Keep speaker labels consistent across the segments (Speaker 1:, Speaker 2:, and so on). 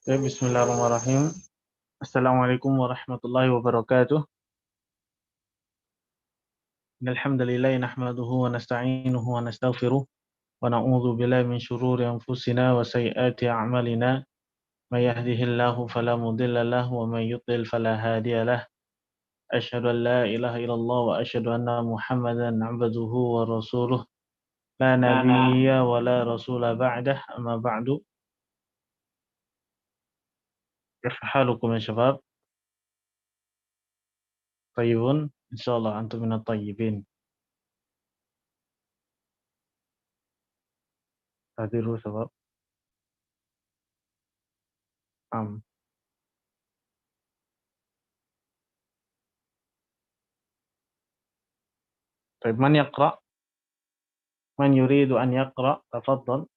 Speaker 1: Ya, bismillahirrahmanirrahim. Assalamualaikum warahmatullahi wabarakatuh. Alhamdulillahi nahmaduhu wa nasta'inuhu wa nastaghfiruh wa na'udzu billahi min shururi anfusina wa sayyiati a'malina. May yahdihillahu fala mudilla lahu wa may yudlil fala hadiya lahu. Asyhadu an la ilaha illallah wa asyhadu anna Muhammadan 'abduhu wa rasuluh. La nabiyya wa la rasula ba'dah. Amma ba'du. Kaifa halukum ya syabab? Tayyibun? Insyaallah antum minat tayyibin. Hadiru syabab. Am. طيب من يقرأ؟ من يريد أن يقرأ تفضل.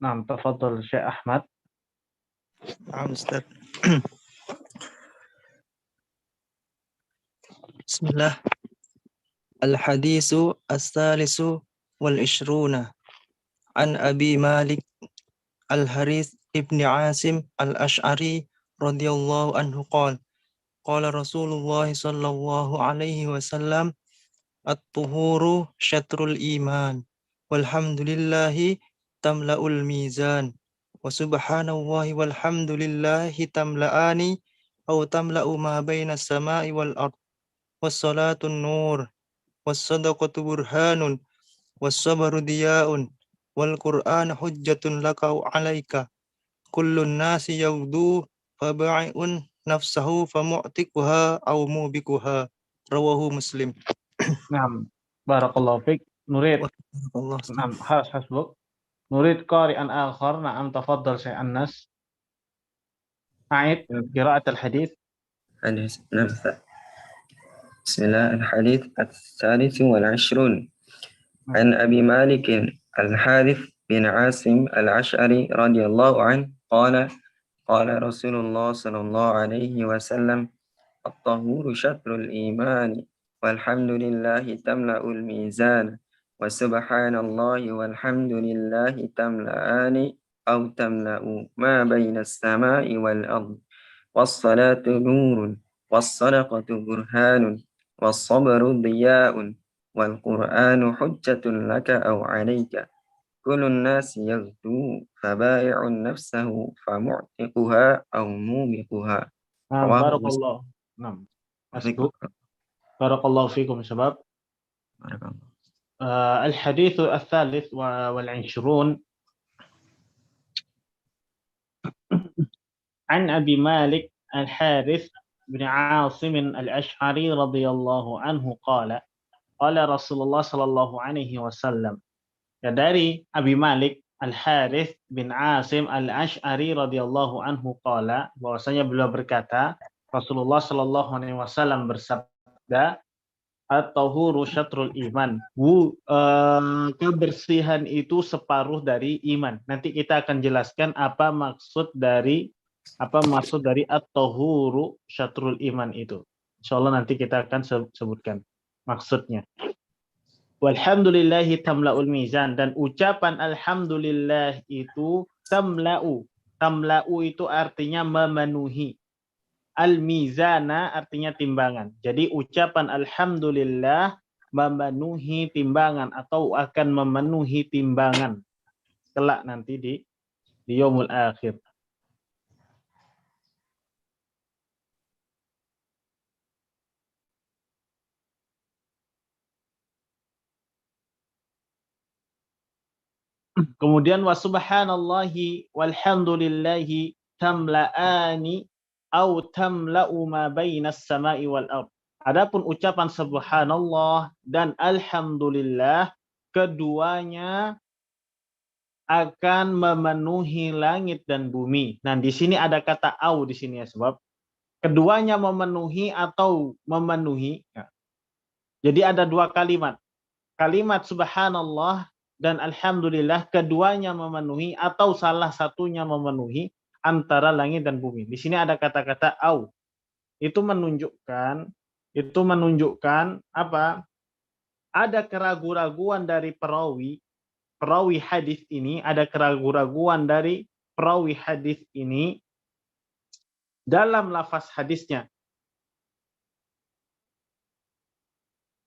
Speaker 1: نعم تفضل الشيخ أحمد.
Speaker 2: نعم أستاذ. بسم الله. الحديث الثالث والعشرون عن أبي مالك الحارث بن عاصم الأشعري رضي الله عنه قال قال رسول الله صلى الله عليه وسلم الطهور شطر الإيمان والحمد لله تملأ الميزان وسبحان الله والحمد لله تملأان أو تملأ ما بين السماء والأرض والصلاة النور والصدقة برهان والصبر ضياء والقرآن حجة لك أو عليك كل الناس يغدو فبائع نفسه فمعتقها أو موبقها رواه مسلم.
Speaker 1: نعم بارك الله فيك. نريد
Speaker 2: الله.
Speaker 1: نعم حسبك. نريد قارئا آخر. نعم تفضل شيخ أنس. أعد قراءة الحديث.
Speaker 3: بسم الله. الحديث الثالث والعشرون عن أبي مالك الحارث بن عاصم الأشعري رضي الله عنه قال قال رسول الله صلى الله عليه وسلم الطهور شطر الإيمان والحمد لله تملأ الميزان وسبحان الله والحمد لله تملأان أو تملأ ما بين السماء والأرض والصلاة نور والصدقة برهان والصبر ضياء والقرآن حجة لك أو عليك كل الناس يغدو فبائع نفسه فمعتقها أو موبقها.
Speaker 1: نعم
Speaker 3: رواه
Speaker 1: بارك الله.
Speaker 3: مسلم.
Speaker 1: نعم حسبك. بارك الله فيكم يا شباب. الحديث الثالث والعشرون عن أبي مالك الحارث بن عاصم الأشعري رضي الله عنه قال قال رسول الله صلى الله عليه وسلم. Ya, dari Abi Malik Al-Harith bin Asim Al-Ash'ari radhiyallahu anhu qala, bahwasanya beliau berkata, Rasulullah sallallahu alaihi wasallam bersabda, at-tahuru syatrul iman. Kebersihan itu separuh dari iman. Nanti kita akan jelaskan apa maksud dari at-tahuru syatrul iman itu. Insyaallah nanti kita akan sebutkan maksudnya. Walhamdulillahi tamla'ul mizan, dan ucapan alhamdulillah itu tamla'u. Tamla'u itu artinya memenuhi. Al-mizana artinya timbangan. Jadi ucapan alhamdulillah memenuhi timbangan atau akan memenuhi timbangan kelak nanti di yaumul akhir. Kemudian wa subhanallahi walhamdulillahi tamla'ani au tamla'u ma bainas sama'i wal ard. Adapun ucapan subhanallah dan alhamdulillah, keduanya akan memenuhi langit dan bumi. Nah, di sini ada kata au di sini ya, sebab keduanya memenuhi atau memenuhi. Ya. Jadi ada dua kalimat. Kalimat subhanallah dan alhamdulillah, keduanya memenuhi atau salah satunya memenuhi antara langit dan bumi. Di sini ada kata-kata au. Itu menunjukkan apa? ada keraguan-raguan dari perawi hadis ini, ada keraguan-raguan dari perawi hadis ini dalam lafaz hadisnya.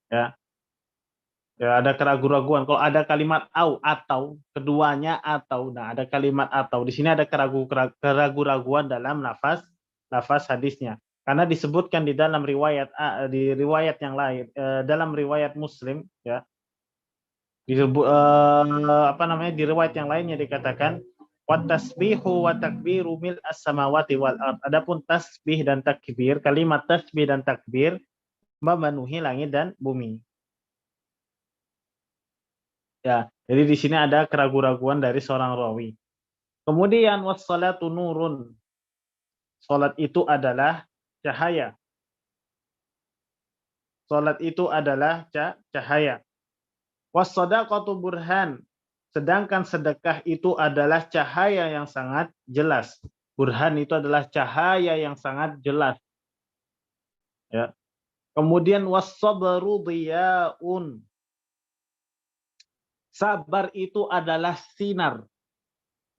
Speaker 1: Ya, ya ada keraguan-raguan. Kalau ada kalimat au atau, keduanya atau, nah ada kalimat atau. Di sini ada keraguan-raguan dalam lafaz hadisnya. Karena disebutkan di dalam riwayat yang lain, dalam riwayat Muslim, ya, disebut di riwayat yang lainnya dikatakan wa tasbihu wa takbiru mil as-samawati wal ard. Adapun tasbih dan takbir, kalimat tasbih dan takbir memenuhi langit dan bumi. Ya, jadi di sini ada keraguan-raguan dari seorang rawi. Kemudian wassalatu nurun. Salat itu adalah cahaya. Salat itu adalah cahaya. Wassadaqatu burhan. Sedangkan sedekah itu adalah cahaya yang sangat jelas. Burhan itu adalah cahaya yang sangat jelas. Ya. Kemudian was-sabru diyaun. Sabar itu adalah sinar.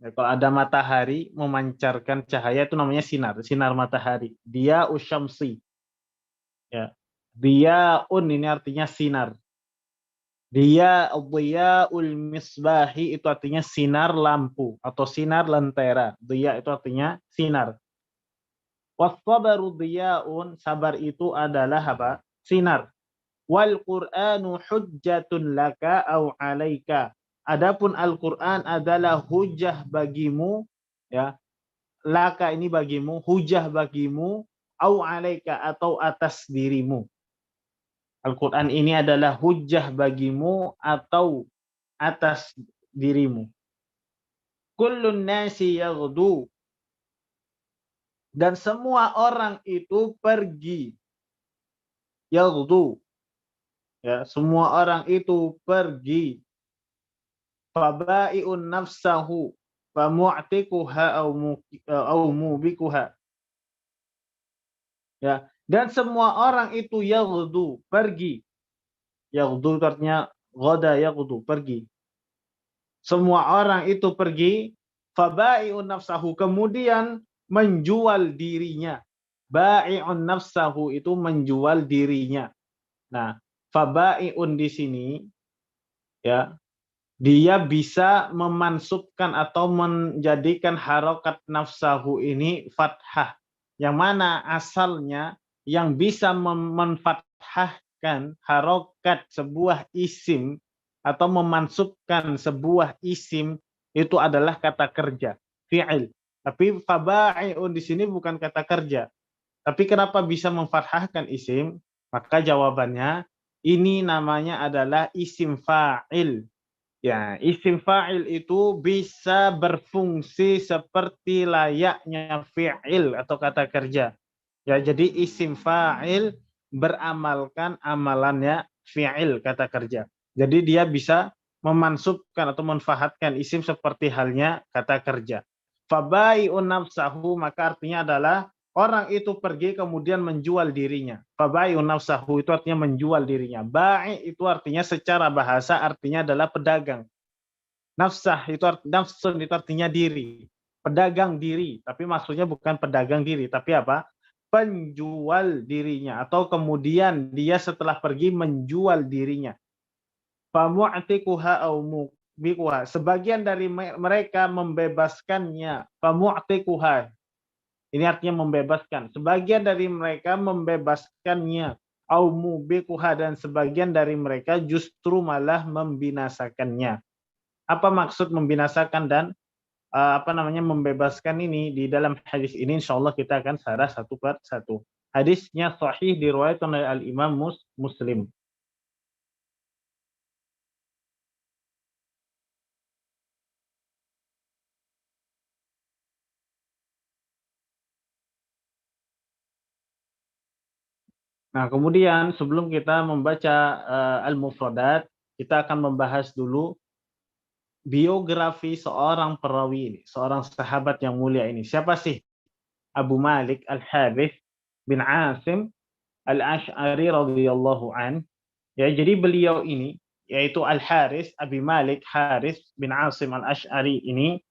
Speaker 1: Ya, kalau ada matahari memancarkan cahaya itu namanya sinar matahari. Dia usyamsi. Ya. Diyaun ini artinya sinar. Dia diyaul misbahi itu artinya sinar lampu atau sinar lentera. Dia itu artinya sinar. Was-sabru diyaun, sabar itu adalah apa? Sinar. Wal Qur'anu hujjatun laka au 'alaika. Adapun Al-Qur'an adalah hujjah bagimu, ya. Laka ini bagimu, hujjah bagimu, au 'alaika atau atas dirimu. Al-Qur'an ini adalah hujjah bagimu atau atas dirimu. Kullun nasi yaghdu. Dan semua orang itu pergi. Yaghdu. Ya, semua orang itu pergi. Fabai'un nafsahu famu'tikuha au mubikuha. Ya, dan semua orang itu yaghdu, pergi. Yaghdu artinya ghada yaghdu, pergi. Semua orang itu pergi, fabai'un nafsahu, kemudian menjual dirinya. Bai'un nafsahu itu menjual dirinya. Nah, fabai'un di sini ya, dia bisa memansubkan atau menjadikan harokat nafsahu ini fathah. Yang mana asalnya yang bisa memenfathahkan harokat sebuah isim atau memansubkan sebuah isim itu adalah kata kerja, fi'il. Tapi fabai'un di sini bukan kata kerja. Tapi kenapa bisa memfathahkan isim? Maka jawabannya ini namanya adalah isim fa'il. Ya, isim fa'il itu bisa berfungsi seperti layaknya fi'il atau kata kerja. Ya, jadi isim fa'il beramalkan amalannya fi'il, kata kerja. Jadi dia bisa memansubkan atau menfahatkan isim seperti halnya kata kerja. Fabai'un nafsahu, maka artinya adalah orang itu pergi kemudian menjual dirinya. Fabai'un nafsahu itu artinya menjual dirinya. Bai' itu artinya secara bahasa artinya adalah pedagang. Nafsah itu nafsun itu artinya diri. Pedagang diri, tapi maksudnya bukan pedagang diri, tapi apa? Penjual dirinya, atau kemudian dia setelah pergi menjual dirinya. Famu'tikuha au mubikuha. Sebagian dari mereka membebaskannya. Famu'tikuha. Ini artinya membebaskan. Sebagian dari mereka membebaskannya. Au mubikuha, dan sebagian dari mereka justru malah membinasakannya. Apa maksud membinasakan dan membebaskan ini? Di dalam hadis ini insyaallah kita akan sarah satu per satu. Hadisnya sahih diriwayatkan oleh Al-Imam Muslim. Nah, kemudian sebelum kita membaca al-mufradat, kita akan membahas dulu biografi seorang perawi ini, seorang sahabat yang mulia ini. Siapa sih Abu Malik Al-Harith bin Asim Al-Ash'ari radhiyallahu an? Ya, jadi beliau ini yaitu Al-Harits Abi Malik Harits bin Asim Al-Asy'ari ini,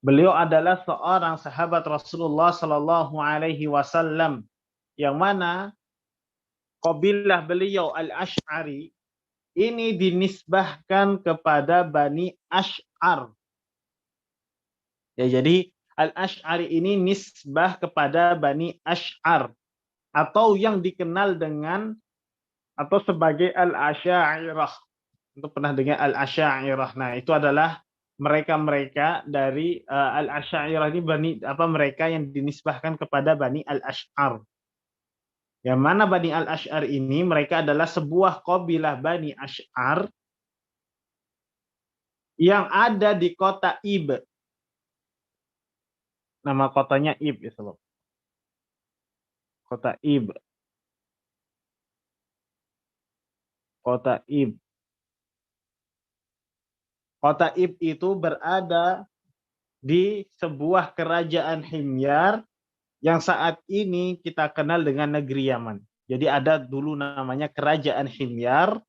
Speaker 1: beliau adalah seorang sahabat Rasulullah Sallallahu Alaihi Wasallam yang mana kabilah beliau Al-Asy'ari ini dinisbahkan kepada Bani Asy'ar. Ya, jadi Al-Asy'ari ini nisbah kepada Bani Asy'ar atau yang dikenal dengan atau sebagai Al-Asy'ariyah. Untuk pernah dengar Al-Asy'ariyah. Nah, itu adalah mereka-mereka dari Al-Asy'ariyah ini mereka yang dinisbahkan kepada Bani Al-Asy'ar. Yang mana Bani Al-Asy'ar ini mereka adalah sebuah kabilah Bani Asy'ar yang ada di kota Ib. Nama kotanya Ib itu loh. Kota Ib. Kota Ib. Kota Ib itu berada di sebuah kerajaan Himyar yang saat ini kita kenal dengan negeri Yaman. Jadi ada dulu namanya kerajaan Himyar,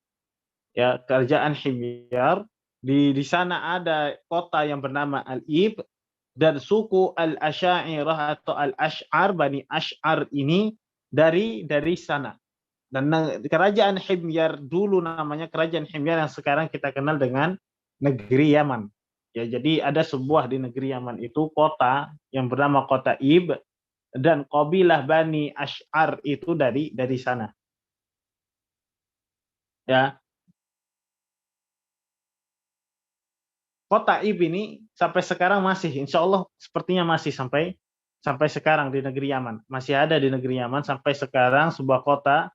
Speaker 1: ya, kerajaan Himyar. Di sana ada kota yang bernama Al-Ib dan suku Al-Asy'ariyah atau Al-Asy'ar, Bani Asy'ar ini dari sana. Dan kerajaan Himyar dulu namanya kerajaan Himyar yang sekarang kita kenal dengan negeri Yaman. Ya, jadi ada sebuah di negeri Yaman itu kota yang bernama kota Ib dan kabilah Bani Asy'ar itu dari sana. Ya. Kota Ib ini sampai sekarang masih, insya Allah sepertinya masih sampai sekarang di negeri Yaman. Masih ada di negeri Yaman sampai sekarang sebuah kota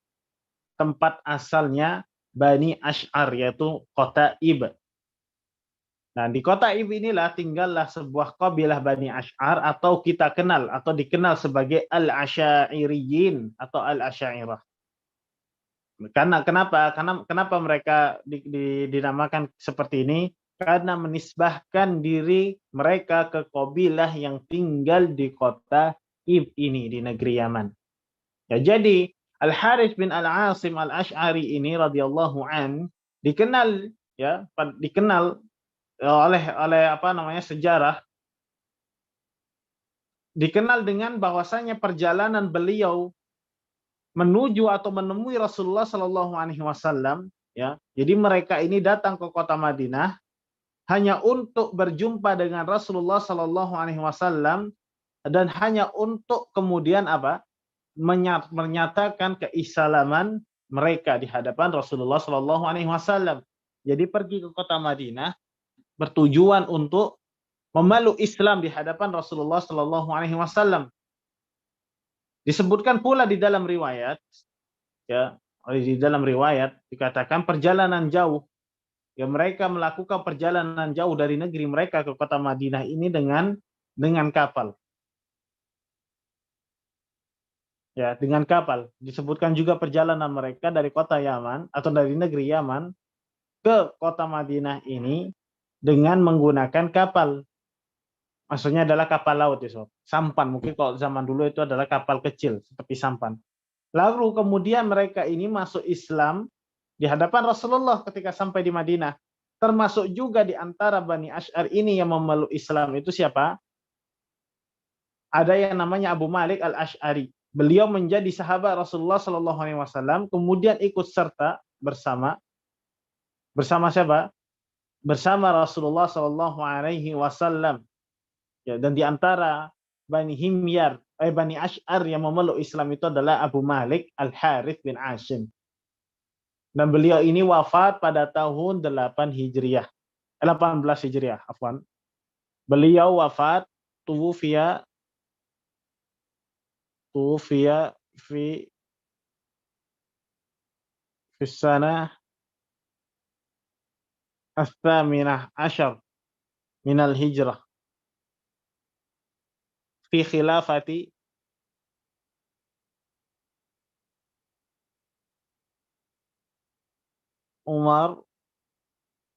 Speaker 1: tempat asalnya Bani Asy'ar yaitu kota Ib. Nah, di kota Ib inilah tinggallah sebuah kabilah Bani Asy'ar atau kita kenal atau dikenal sebagai Al-Asy'ariyin atau Al-Asy'ariyah. Kenapa mereka dinamakan seperti ini? Karena menisbahkan diri mereka ke kabilah yang tinggal di kota Ib ini di negeri Yaman. Ya, jadi Al-Harits bin Al-Asim Al-Asy'ari ini radhiyallahu an dikenal oleh sejarah, dikenal dengan bahwasanya perjalanan beliau menuju atau menemui Rasulullah Shallallahu Alaihi Wasallam, ya. Jadi mereka ini datang ke kota Madinah hanya untuk berjumpa dengan Rasulullah Shallallahu Alaihi Wasallam dan hanya untuk kemudian menyatakan keislaman mereka di hadapan Rasulullah Shallallahu Alaihi Wasallam. Jadi pergi ke kota Madinah bertujuan untuk memeluk Islam di hadapan Rasulullah Shallallahu Alaihi Wasallam. Disebutkan pula di dalam riwayat, ya, di dalam riwayat dikatakan perjalanan jauh. Ya, mereka melakukan perjalanan jauh dari negeri mereka ke kota Madinah ini dengan kapal. Ya, dengan kapal. Disebutkan juga perjalanan mereka dari kota Yaman atau dari negeri Yaman ke kota Madinah ini dengan menggunakan kapal. Maksudnya adalah kapal laut, ya, Sob. Sampan, mungkin kalau zaman dulu itu adalah kapal kecil seperti sampan. Lalu kemudian mereka ini masuk Islam di hadapan Rasulullah ketika sampai di Madinah. Termasuk juga di antara Bani Asy'ar ini yang memeluk Islam itu siapa? Ada yang namanya Abu Malik Al-Asy'ari. Beliau menjadi sahabat Rasulullah Shallallahu Alaihi Wasallam, kemudian ikut serta bersama siapa? Bersama Rasulullah Shallallahu Alaihi Wasallam. Ya, dan di antara Bani Asy'ar yang memeluk Islam itu adalah Abu Malik Al-Harits bin Asim. Dan beliau ini wafat pada tahun 18 Hijriah, afwan. Beliau wafat tuwfiya fi sanah as-tsaminah asyar minal hijrah fi khilafati Umar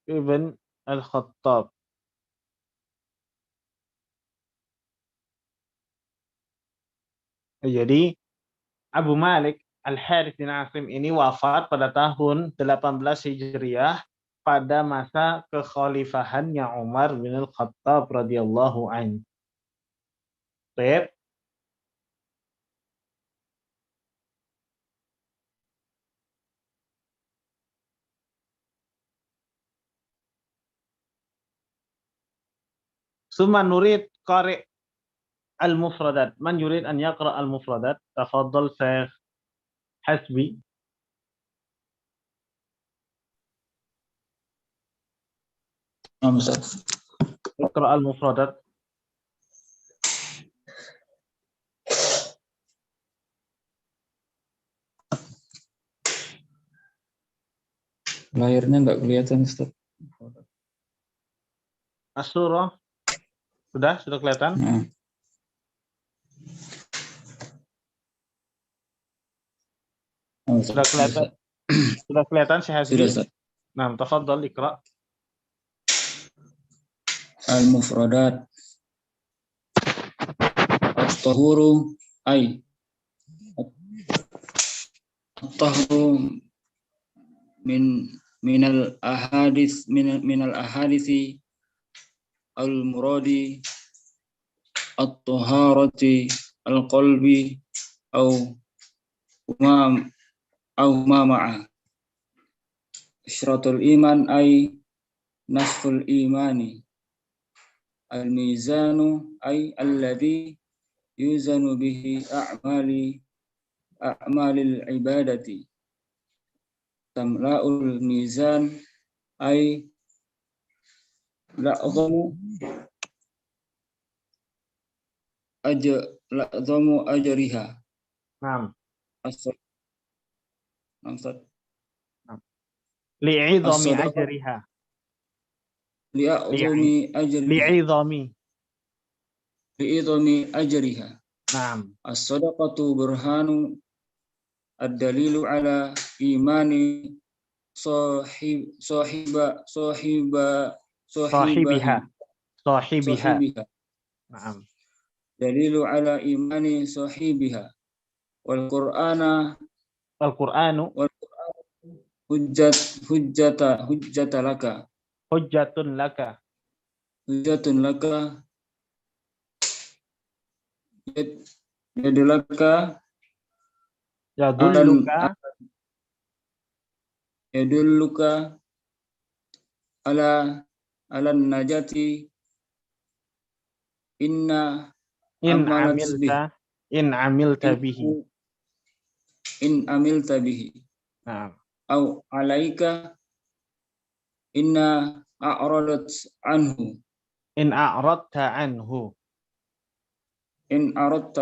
Speaker 1: ibn Al-Khattab. Jadi Abu Malik Al-Harits bin Asim ini wafat pada tahun 18 Hijriah pada masa kekhalifahannya Umar bin Al-Khattab radhiyallahu anhu. Baik. Summa nurid qari' al-mufradat. Man yurid an yaqra al-mufradat? Tafaddal Syekh Hasbi.
Speaker 4: Ustaz.
Speaker 1: Iqra al-mufradat.
Speaker 4: Layarnya nggak kelihatan, Ustaz.
Speaker 1: As-surah. Sudah kelihatan?
Speaker 4: Nah.
Speaker 1: Sudah kelihatan. Sudah kelihatan Syekh Hasbi?
Speaker 4: Sudah, Ustaz.
Speaker 1: Nah, tafaddal iqra.
Speaker 4: Al-mufradat. At-tahuru ay. At-tahuru minal ahadisi al-muradi at-taharati al-qalbi au ma ma'a syaratul iman ay nasful imani al-mizanu ay alladhi yuzanu bihi a'malil ibadati tamla'ul mizan ay la'zamu ajriha.
Speaker 1: Naam.
Speaker 4: Ustaz.
Speaker 1: Li'idhami
Speaker 4: As-sadaqah.
Speaker 1: ajriha.
Speaker 4: Li'idhami ajriha.
Speaker 1: Naam.
Speaker 4: As-sadaqatu burhanu ad-dalilu ala imani sahibiha.
Speaker 1: Naam.
Speaker 4: Dalilu ala imani sahibiha. Wal Qur'anu hujjatun laka. Yadulluka ala najati in amilta bihi.
Speaker 1: Naam.
Speaker 4: Au alaika inna a'radat anhu.
Speaker 1: In a'radta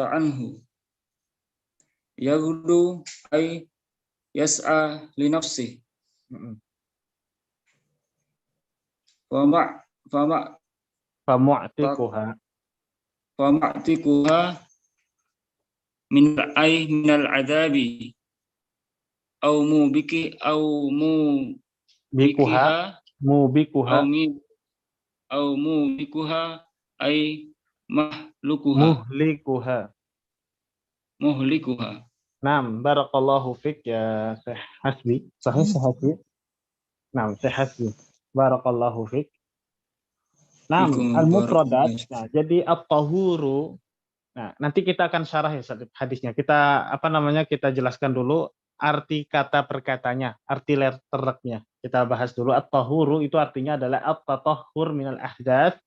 Speaker 1: anhu.
Speaker 4: Yaghdu ay yas'a li nafsihi. Fama'tikuha minal adabi au mubikuha ay muhlikuha.
Speaker 1: Naam, barakallahu fik ya Syekh Hasbi. Sahih Syekh Hasbi? Naam, Syekh Hasbi. Barakallahu fik. Naam, al-mufradat. Nah, jadi at-tahuru. Nah, nanti kita akan syarah ya hadisnya. Kita kita jelaskan dulu arti kata perkatanya, arti letternya. Kita bahas dulu. At-tahuru itu artinya adalah at-tatahhur minal ahdath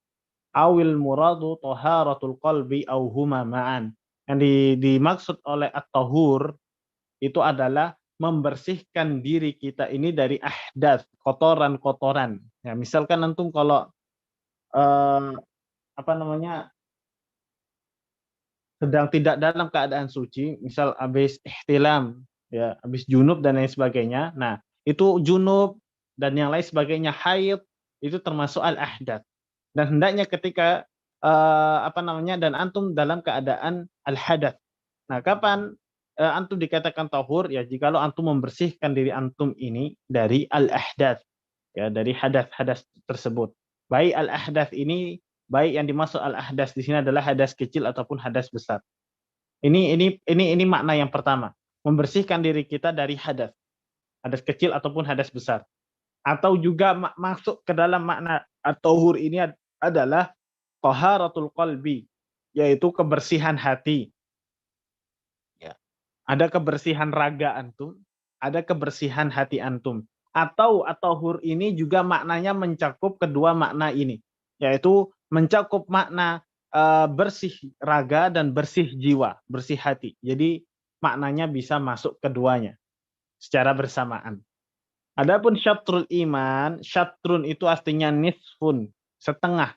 Speaker 1: awil muradu taharatul qalbi au huma ma'an. Yang dimaksud oleh at-tahur itu adalah membersihkan diri kita ini dari ahdath, kotoran-kotoran. Ya, misalkan antum kalau sedang tidak dalam keadaan suci, misal habis ihtilam, ya, habis junub dan lain sebagainya. Nah, itu junub dan yang lain sebagainya, haid, itu termasuk al-ahdath. Dan hendaknya ketika dan antum dalam keadaan al-hadath. Nah, kapan antum dikatakan tahur? Ya, jikalau antum membersihkan diri antum ini dari al-ahdath, ya, dari hadas-hadas tersebut. Baik al-ahdath ini, baik yang dimaksud al-ahdath di sini adalah hadas kecil ataupun hadas besar. Ini makna yang pertama. membersihkan diri kita dari hadas, hadas kecil ataupun hadas besar. Atau juga masuk ke dalam makna at-tahur ini adalah taharatul qalbi, yaitu kebersihan hati. Ya. Ada kebersihan raga antum, ada kebersihan hati antum. Atau at-tahur ini juga maknanya mencakup kedua makna ini, yaitu mencakup makna bersih raga dan bersih jiwa, bersih hati. Jadi maknanya bisa masuk keduanya secara bersamaan. Adapun syatrul iman, syatrun itu artinya nisfun, setengah.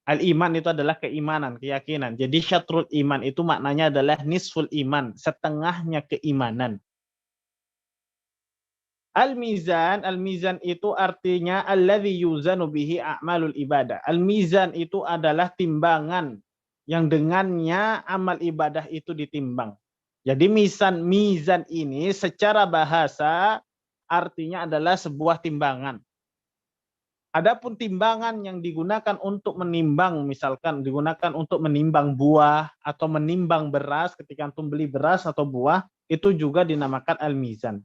Speaker 1: Al-iman itu adalah keimanan, keyakinan. Jadi syatrul iman itu maknanya adalah nisful iman, setengahnya keimanan. Al-mizan itu artinya alladzi yuzanu bihi a'malul ibadah. Al-mizan itu adalah timbangan yang dengannya amal ibadah itu ditimbang. Jadi mizan ini secara bahasa artinya adalah sebuah timbangan. Adapun timbangan yang digunakan untuk menimbang, misalkan digunakan untuk menimbang buah atau menimbang beras, ketika antum beli beras atau buah, itu juga dinamakan al-mizan.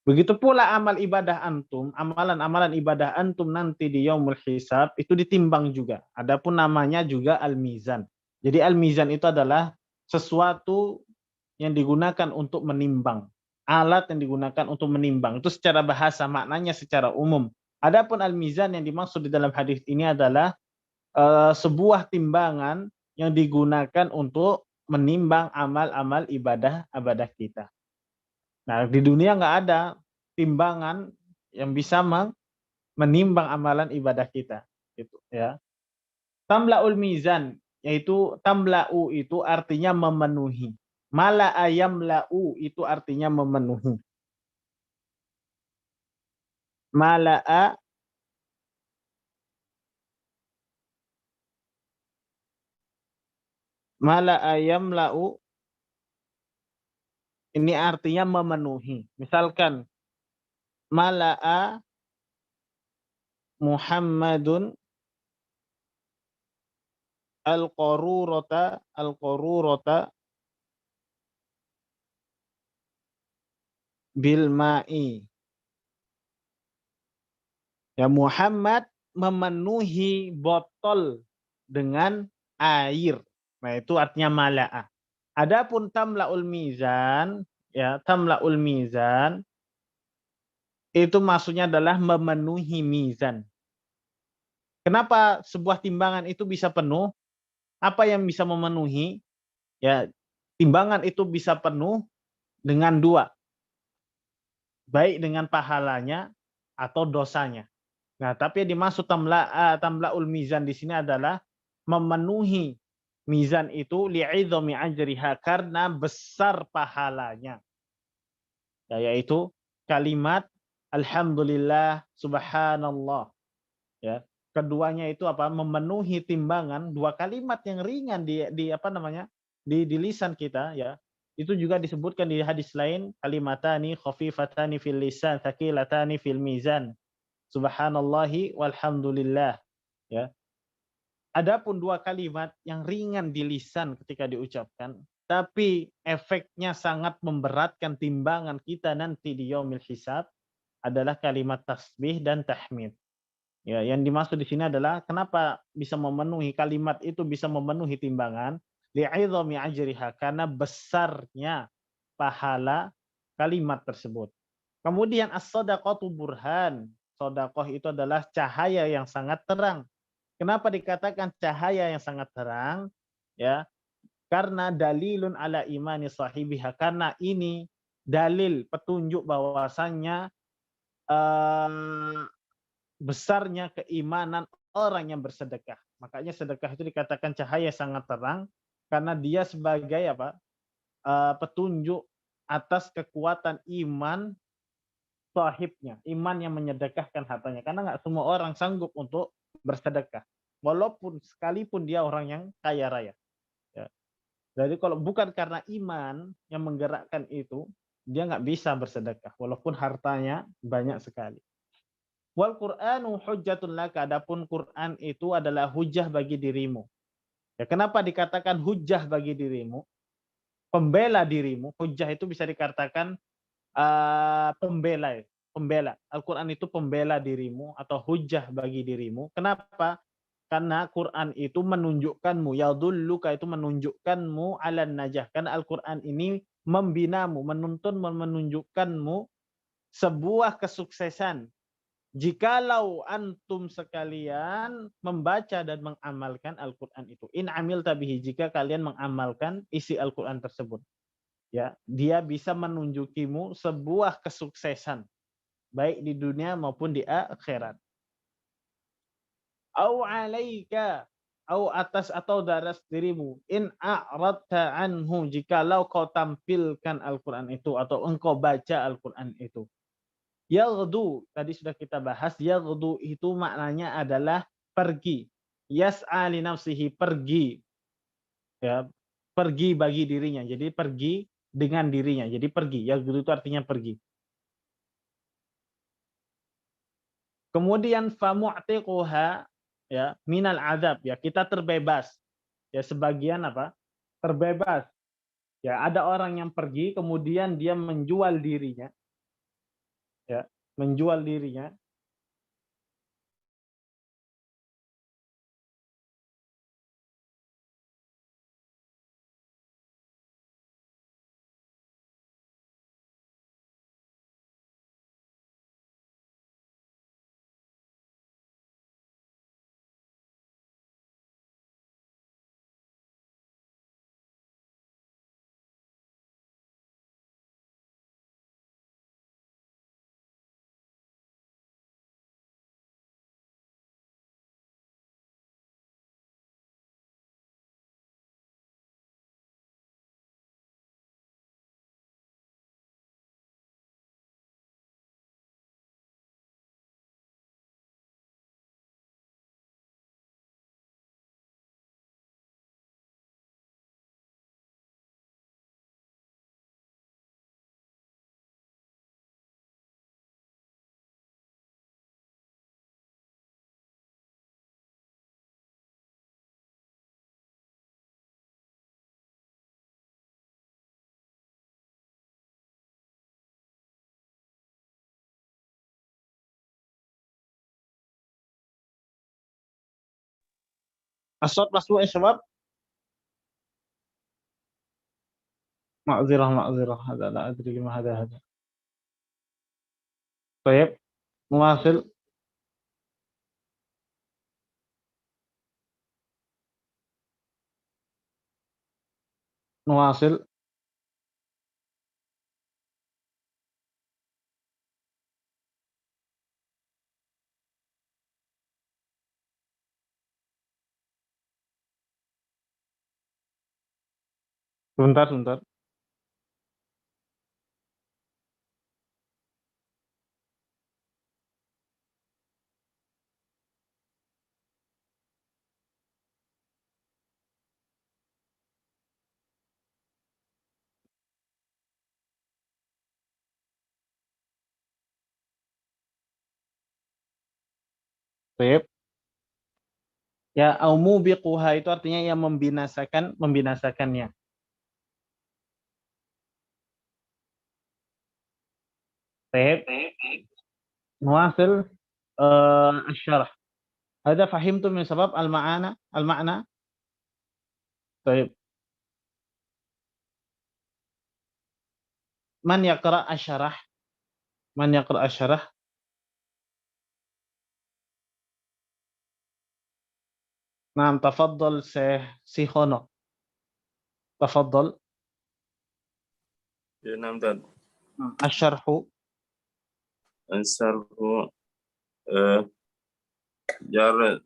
Speaker 1: Begitu pula amal ibadah antum, amalan-amalan ibadah antum nanti di yaumul hisab itu ditimbang juga. Adapun namanya juga al-mizan. Jadi al-mizan itu adalah sesuatu yang digunakan untuk menimbang. Alat yang digunakan untuk menimbang. Itu secara bahasa, maknanya secara umum. Adapun al-mizan yang dimaksud di dalam hadis ini adalah sebuah timbangan yang digunakan untuk menimbang amal-amal ibadah kita. Nah, di dunia nggak ada timbangan yang bisa menimbang amalan ibadah kita. Gitu, ya. Tamla'ul mizan, yaitu tamla'u itu artinya memenuhi. Mala ayam la'u itu artinya memenuhi. Mala'a mala ayam la'u ini artinya memenuhi. Misalkan mala'a Muhammadun al-qarurata bil ma'i. Ya, Muhammad memenuhi botol dengan air. Nah, itu artinya mala'a. Adapun tamla'ul mizan, ya, tamla'ul mizan itu maksudnya adalah memenuhi mizan. Kenapa sebuah timbangan itu bisa penuh? Apa yang bisa memenuhi? Ya, timbangan itu bisa penuh dengan dua. Baik dengan pahalanya atau dosanya. Nah, tapi yang dimaksud tamla'ul mizan di sini adalah memenuhi mizan itu li'idhami ajriha, karena besar pahalanya. Ya, yaitu kalimat alhamdulillah subhanallah. Ya, keduanya itu apa? Memenuhi timbangan, dua kalimat yang ringan di apa namanya? Di lisan kita, ya. Itu juga disebutkan di hadis lain, kalimatani khafifatani fil lisan, thaqilatani fil mizan. Subhanallahi walhamdulillah. Ya. Adapun dua kalimat yang ringan di lisan ketika diucapkan, tapi efeknya sangat memberatkan timbangan kita nanti di yaumil hisab adalah kalimat tasbih dan tahmid. Ya, yang dimaksud di sini adalah kenapa bisa memenuhi kalimat itu bisa memenuhi timbangan? Li'idhami ajriha, karena besarnya pahala kalimat tersebut. Kemudian as-shadaqatu burhan. Sedekah itu adalah cahaya yang sangat terang. Kenapa dikatakan cahaya yang sangat terang? Ya, karena dalilun ala imani sahibiha, karena ini dalil petunjuk bahwasannya besarnya keimanan orang yang bersedekah. Makanya sedekah itu dikatakan cahaya sangat terang karena dia sebagai apa? Petunjuk atas kekuatan iman sahibnya, iman yang menyedekahkan hartanya. Karena nggak semua orang sanggup untuk bersedekah, walaupun sekalipun dia orang yang kaya raya. Ya. Jadi kalau bukan karena iman yang menggerakkan itu, dia nggak bisa bersedekah, walaupun hartanya banyak sekali. Wal Qur'anu hujjatun laka, adapun Quran itu adalah hujah bagi dirimu. Ya, kenapa dikatakan hujah bagi dirimu? pembela dirimu. Hujjah itu bisa dikatakan pembela. Pembela. Al-Quran itu pembela dirimu atau hujjah bagi dirimu. Kenapa? Karena Quran itu menunjukkanmu, yadulluka itu menunjukkanmu ala najah. Karena Al-Quran ini membinamu, menuntun, menunjukkanmu sebuah kesuksesan. Jikalau antum sekalian membaca dan mengamalkan Al-Quran itu. In amil tabihi, jika kalian mengamalkan isi Al-Quran tersebut. Ya, dia bisa menunjukimu sebuah kesuksesan. Baik di dunia maupun di akhirat. Au alaika, au atas atau daras dirimu. In a'radta anhu, jikalau kau tampilkan Al-Quran itu atau engkau baca Al-Quran itu. Yaghdu, tadi sudah kita bahas, yaghdu itu maknanya adalah pergi. Yas'a li nafsihi, pergi. Ya, pergi bagi dirinya. Jadi pergi dengan dirinya. Jadi pergi. Yaghdu itu artinya pergi. Kemudian famu'tiquha, ya, minal azab, ya, kita terbebas. Ya, sebagian apa? Terbebas. Ya, ada orang yang pergi kemudian dia menjual dirinya. Ya, menjual dirinya. Asad masuk syabab. Ma'zirah, hada la adri ma hada. Baik, muwasil. Muwasil. Sebentar. Baik. Ya, au mubiquha itu artinya yang membinasakannya. Baik. Muwasil الشرح. هذا فهمتم من سبب المعنى. طيب. من يقرأ الشرح؟ نعم، تفضل سيخونو. تفضل.
Speaker 5: نعم dan
Speaker 1: الشرح.
Speaker 5: ansarhu jar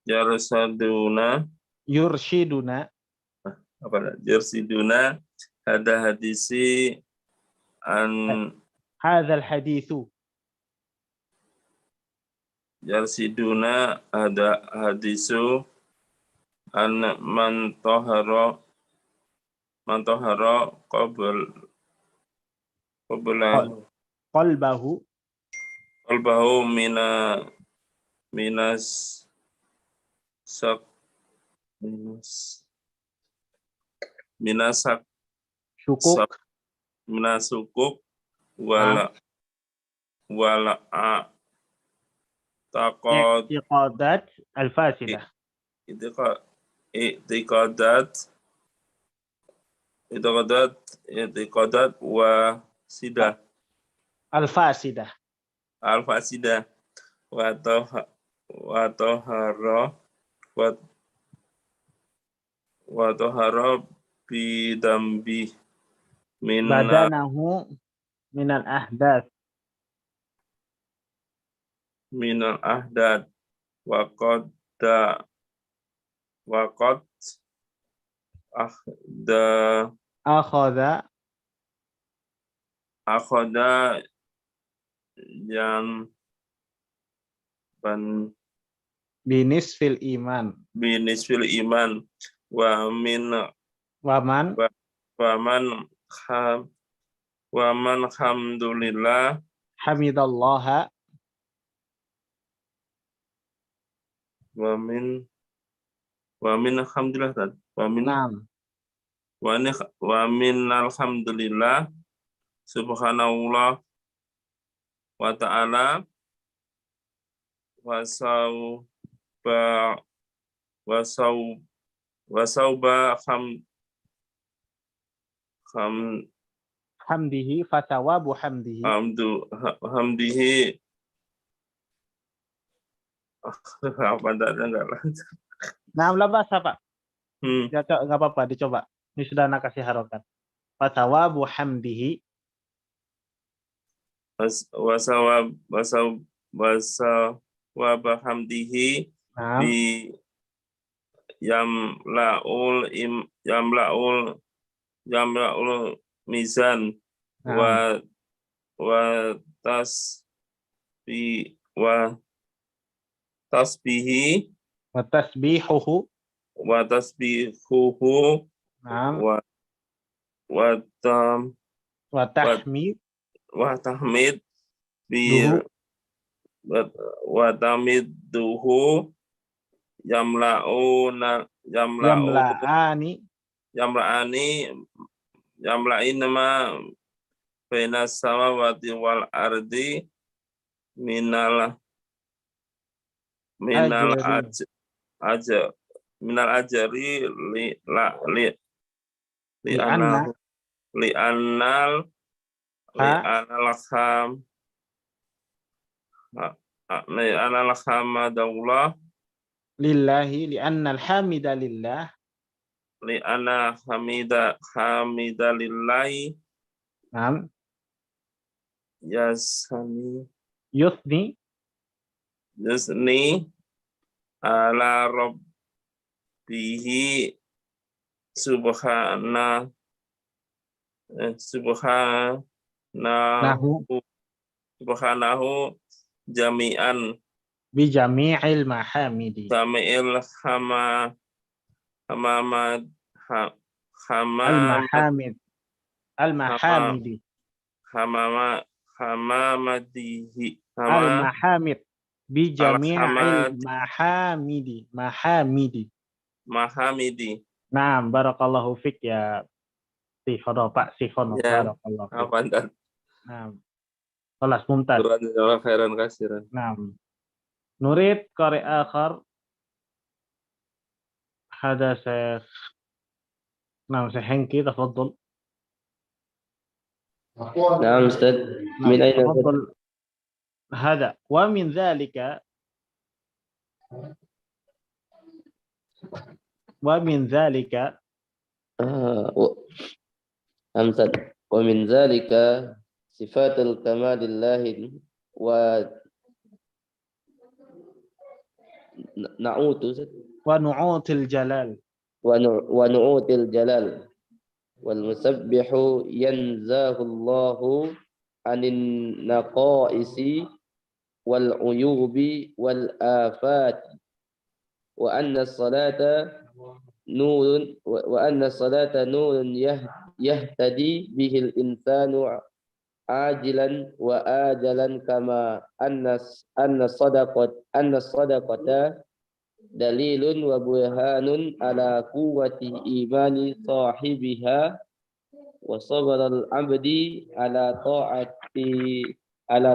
Speaker 5: jarsaduna
Speaker 1: يرشدنا.
Speaker 5: jarsiduna ada hadisi an
Speaker 1: هذا الحديث.
Speaker 5: jarsiduna ada hadisu an man tahara qabla
Speaker 1: قلبه.
Speaker 5: qalbahu minas sak minasak
Speaker 1: Syukuk.
Speaker 5: minasukuk wala a taqad
Speaker 1: I'tiqadat al-fasidah.
Speaker 5: i'tiqadat wa sidah
Speaker 1: Al-fasidah.
Speaker 5: al-fasidah wa tahara wa tahara bidambi
Speaker 1: Badanahu minal ahdath.
Speaker 5: minal ahdad wa qad
Speaker 1: Akhadha
Speaker 5: yang
Speaker 1: binisfil iman.
Speaker 5: binisfil iman wa
Speaker 1: Waman
Speaker 5: hamdulillah
Speaker 1: hamidallaha
Speaker 5: wa min alhamdulillah
Speaker 1: nam.
Speaker 5: wa min alhamdulillah subhanallah wa ta'ala wa sauba
Speaker 1: Hamdihi fatawabu hamdihi.
Speaker 5: hamdihi apa enggak lancar.
Speaker 1: Nah, bahasa Pak.
Speaker 5: Hmm.
Speaker 1: Ya, enggak apa-apa, dicoba. Ini sudah anak kasih harokat. Fatawabu hamdihi.
Speaker 5: Wasawaba hamdihi
Speaker 1: Nah,
Speaker 5: bi yamla'ul mizan
Speaker 1: nah.
Speaker 5: wa tasbihi
Speaker 1: Wa tasbihuhu.
Speaker 5: wa tasbihuhu
Speaker 1: Nah,
Speaker 5: wa
Speaker 1: tahmid.
Speaker 5: wa tahmid bi
Speaker 1: Duhu.
Speaker 5: wa tamidduhu yamla'in ma bainas samawati wal ardi minal ajri li'anal hamadallah
Speaker 1: Lillahi li'annal hamida lillah.
Speaker 5: li'anna hamida lillahi
Speaker 1: Nah,
Speaker 5: yusni ala rabbihi subhanahu jami'an
Speaker 1: bi jami'il mahamidi.
Speaker 5: jami'il
Speaker 1: Al-mahamid. Al-mahamidi.
Speaker 5: hamamadihi
Speaker 1: Al-mahamid. Bi jami'il
Speaker 5: Al-hamad.
Speaker 1: mahamidi. Nah, barakallahu fik ya Sikhono, Pak Sikhono.
Speaker 5: Ya,
Speaker 1: Barakallahu fik.
Speaker 5: apa dan
Speaker 1: Nah, kelas mumtaz.
Speaker 5: khairan kasiran.
Speaker 1: Nah, nurid qari akhar. Hada Syekh. Nah, Syekh Hengki, tafadhal.
Speaker 3: نعم أستاذ من أين
Speaker 1: تفضل. هذا ومن ذلك
Speaker 3: أمثل ومن ذلك صفات الكمال لله
Speaker 1: ونعوت الجلال
Speaker 3: ونعوت الجلال والمسبح ينزه الله عن النقائص والعيوب والآفات وأن الصلاة نور يهتدي به الإنسان عاجلا وآجلا كما أن الصدقة dalilun wa burhanun ala quwwati imani sahibiha wa sabral abdi ala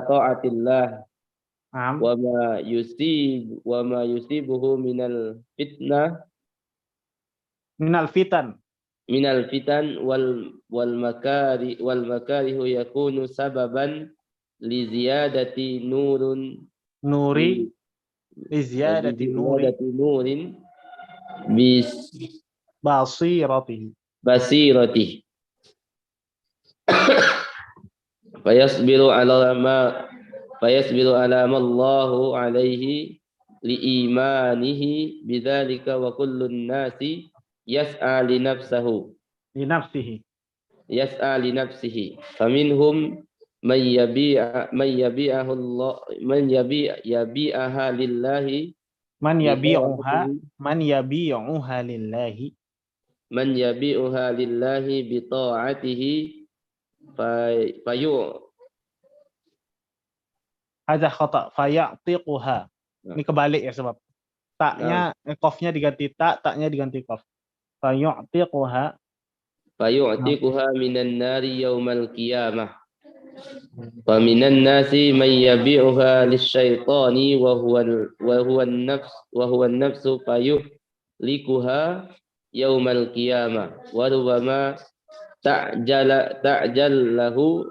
Speaker 3: ta'atillah
Speaker 1: Naam.
Speaker 3: wa ma yusibuhu minal fitnah
Speaker 1: Minal fitan.
Speaker 3: wal makarihu yakunu sababan li ziyadati
Speaker 1: Nuri. Iziyadati nuri.
Speaker 3: bis
Speaker 1: Basiratihi.
Speaker 3: basirati fayasbiru ala ma Allahu alaihi li imanihi bidzalika wa kullun nasi yas'a li
Speaker 1: Linafsihi.
Speaker 3: nafsihi faminhum man yabi'ahu Allah yabi'aha lillahi
Speaker 1: Man yabi'uha lillahi.
Speaker 3: man yabi'uha lillahi bi ta'atihi fayu
Speaker 1: Hadza khata. Fayatiquha. Ini kebalik ya sebab taknya qafnya diganti tak, taknya diganti qaf. Fayatiquha.
Speaker 3: fayu'tiquha minan nari yaumal qiyamah wa minan nasi man yabi'uha lisyaitani wa huwa an-nafsu fayuhlikuha yaumal qiyamah wa rubbama ta'jallahu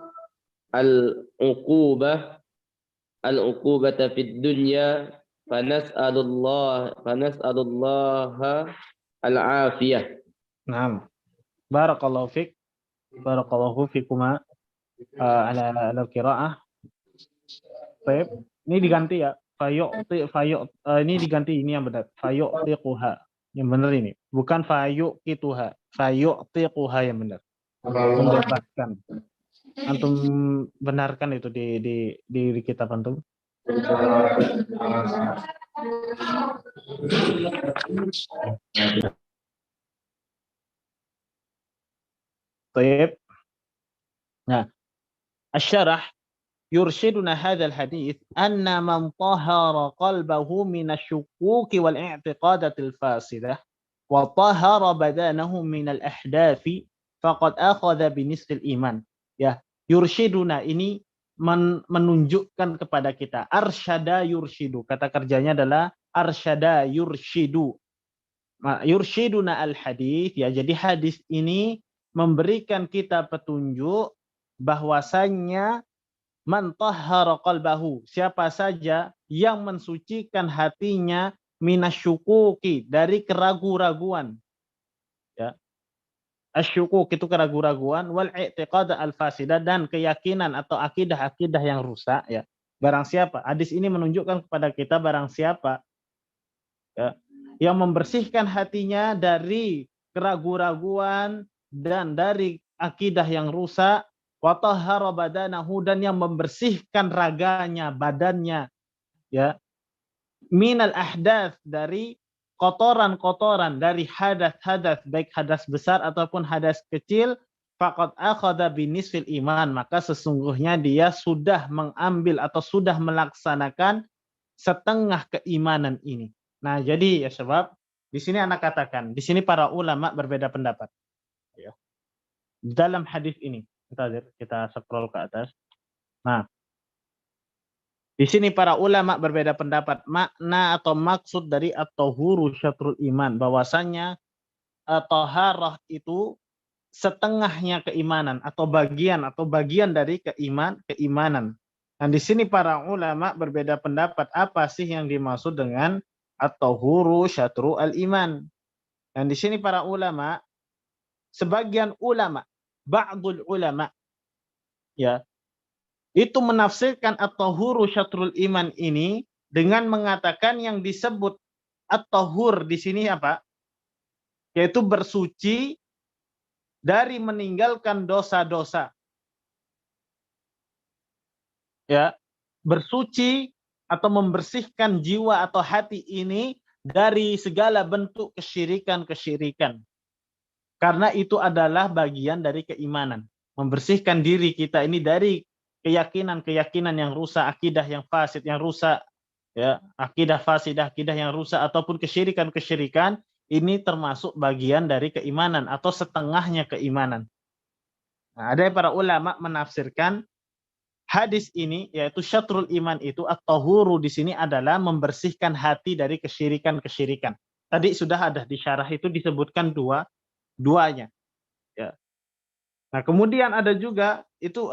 Speaker 3: al-uqubata fid dunya fanas'alullaha al-afiyah.
Speaker 1: Naam. Barakallahu fik. Barakallahu fikuma ala qiraah. Baik. Ini diganti ya. Ini diganti, ini yang benar. Fayu'tiquha. Yang benar ini. Bukan fayu'kituha. Fayu'tiquha yang benar. Membebaskan. Antum benarkan itu di kitab antum. Baik. Nah, asy-syarah yurshiduna hadzal hadits anna man tahara qalbahu min asy-syukuki wal i'tiqadatil fasidah wa tahara badanahu min al-ahdathi faqad akhadha bi nisfil iman. Ya, yurshiduna ini menunjukkan kepada kita. Arsyada yurshidu. Kata kerjanya adalah arsyada yurshidu. Yurshiduna al-hadits, ya, jadi hadis ini memberikan kita petunjuk bahwasannya man tahhara qalbahu, siapa saja yang mensucikan hatinya minasyukuki, dari keraguan-raguan. Ya. Asyukuk itu keraguan-raguan, wal i'tiqad al-fasidah, dan keyakinan atau akidah-akidah yang rusak, ya. Barang siapa, hadis ini menunjukkan kepada kita barang siapa, ya, yang membersihkan hatinya dari keraguan-raguan dan dari akidah yang rusak, wa tahhara badanahu, dan yang membersihkan raganya, badannya, ya, minal ahdats, dari kotoran-kotoran, dari hadas-hadas, baik hadas besar ataupun hadas kecil, faqad akhadha binisfil iman, maka sesungguhnya dia sudah mengambil atau sudah melaksanakan setengah keimanan ini. Nah, jadi ya sebab di sini anak katakan, di sini para ulama berbeda pendapat. Ya. Dalam hadis ini, kita scroll ke atas. Nah, di sini para ulama berbeda pendapat makna atau maksud dari at-tahuru syatrul iman, bahwasannya taharah itu setengahnya keimanan atau bagian dari keimanan. Nah, di sini para ulama berbeda pendapat apa sih yang dimaksud dengan at-tahuru syatrul iman. Dan di sini para ulama, sebagian ulama, ba'dul ulama, ya, itu menafsirkan at-tahuru syatrul iman ini dengan mengatakan yang disebut at-tahur di sini apa? Yaitu bersuci dari meninggalkan dosa-dosa. Ya, bersuci atau membersihkan jiwa atau hati ini dari segala bentuk kesyirikan-kesyirikan. Karena itu adalah bagian dari keimanan. Membersihkan diri kita ini dari keyakinan-keyakinan yang rusak, akidah yang fasid yang rusak, Ya, akidah fasidah, akidah yang rusak ataupun kesyirikan-kesyirikan ini termasuk bagian dari keimanan atau setengahnya keimanan. Nah, ada para ulama menafsirkan hadis ini yaitu syatrul iman itu at-tahuru di sini adalah membersihkan hati dari kesyirikan-kesyirikan. Tadi sudah ada di syarah itu disebutkan duanya. Ya. Nah, kemudian ada juga itu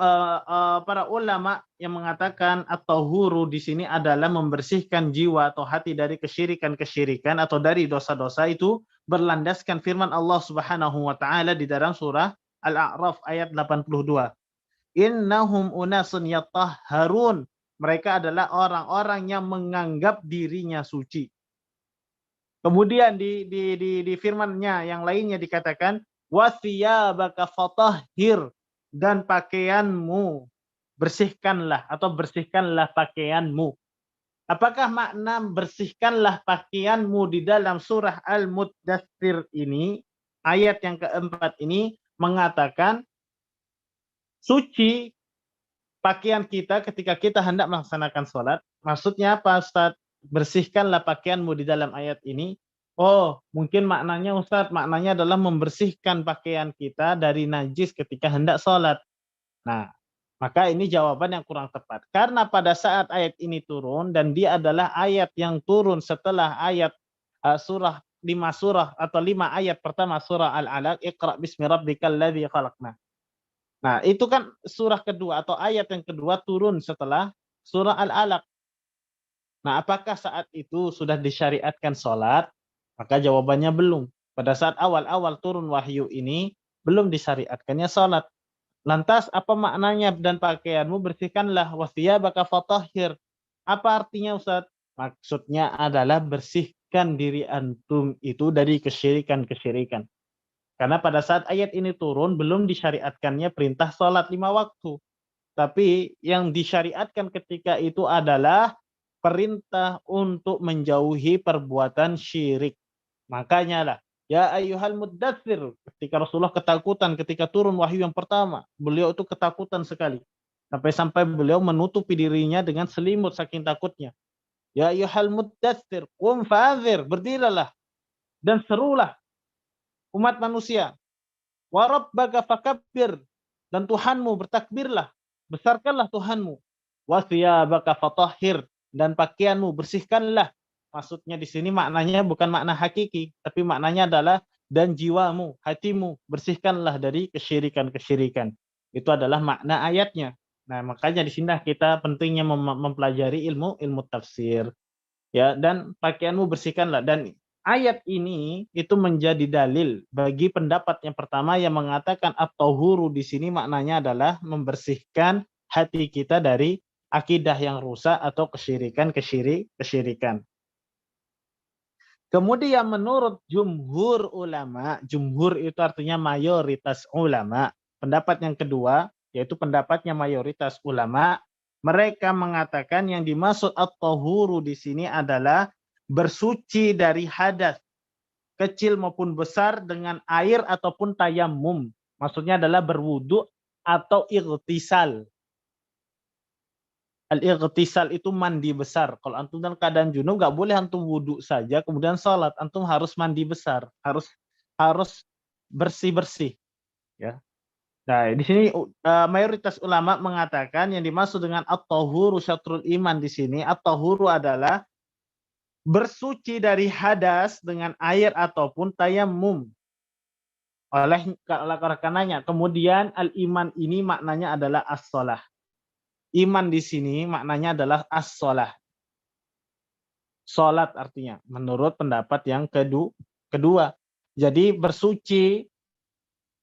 Speaker 1: para ulama yang mengatakan at-tahuru di sini adalah membersihkan jiwa atau hati dari kesyirikan-kesyirikan atau dari dosa-dosa itu berlandaskan firman Allah Subhanahu wa taala di dalam surah Al-A'raf ayat 82. Innahum unasun yatahharun. Mereka adalah orang-orang yang menganggap dirinya suci. Kemudian di firman-Nya yang lainnya dikatakan wasiyabaka fatahhir, dan pakaianmu bersihkanlah atau bersihkanlah pakaianmu. Apakah makna bersihkanlah pakaianmu di dalam surah Al-Muddatsir ini, ayat yang keempat ini mengatakan suci pakaian kita ketika kita hendak melaksanakan sholat? Maksudnya apa, Ustaz? Bersihkanlah pakaianmu di dalam ayat ini. Oh, mungkin maknanya Ustaz, maknanya adalah membersihkan pakaian kita dari najis ketika hendak sholat. Nah, maka ini jawaban yang kurang tepat. Karena pada saat ayat ini turun, dan dia adalah ayat yang turun setelah ayat surah 5 surah atau 5 ayat pertama surah Al-Alaq, Iqra bismi rabbikal ladzi khalaqna. Nah, itu kan surah kedua atau ayat yang kedua turun setelah surah Al-Alaq. Nah, apakah saat itu sudah disyariatkan sholat? Maka jawabannya belum. Pada saat awal-awal turun wahyu ini, belum disyariatkannya sholat. Lantas, apa maknanya dan pakaianmu bersihkanlah, wasiyabaka fatahhir. Apa artinya, Ustaz? Maksudnya adalah bersihkan diri antum itu dari kesyirikan-kesyirikan. Karena pada saat ayat ini turun, belum disyariatkannya perintah sholat 5 waktu. Tapi yang disyariatkan ketika itu adalah perintah untuk menjauhi perbuatan syirik. Makanya lah, ya ayyuhal muddatsir, ketika Rasulullah ketakutan ketika turun wahyu yang pertama, beliau itu ketakutan sekali. Sampai-sampai beliau menutupi dirinya dengan selimut saking takutnya. Ya ayyuhal muddatsir, qum fa'adhir, berdirilah dan serulah umat manusia. Wa rabbaka fakabbir, dan Tuhanmu bertakbirlah, besarkanlah Tuhanmu. Wa thiyabaka fatahhir, dan pakaianmu bersihkanlah. Maksudnya di sini maknanya bukan makna hakiki, tapi maknanya adalah dan jiwamu, hatimu bersihkanlah dari kesyirikan-kesyirikan. Itu adalah makna ayatnya. Nah, makanya di sini kita pentingnya mempelajari ilmu tafsir. Ya, dan pakaianmu bersihkanlah, dan ayat ini itu menjadi dalil bagi pendapat yang pertama yang mengatakan at-tahuru di sini maknanya adalah membersihkan hati kita dari akidah yang rusak atau kesyirikan. Kemudian menurut jumhur ulama, jumhur itu artinya mayoritas ulama. Pendapat yang kedua, yaitu pendapatnya mayoritas ulama, mereka mengatakan yang dimaksud at-tahuru di sini adalah bersuci dari hadas, kecil maupun besar, dengan air ataupun tayammum. Maksudnya adalah berwudu atau ightisal. Al-ightisal itu mandi besar. Kalau antum dalam keadaan junub, nggak boleh antum wudu saja kemudian sholat. Antum harus mandi besar, harus bersih-bersih. Ya. Nah, di sini mayoritas ulama mengatakan yang dimaksud dengan at-tahuru syatrul iman di sini, at-tahuru adalah bersuci dari hadas dengan air ataupun tayammum. Oleh karenanya, kemudian al-iman ini maknanya adalah as-shalah. Iman di sini maknanya adalah as-shalah. Salat artinya, menurut pendapat yang kedua. Jadi bersuci,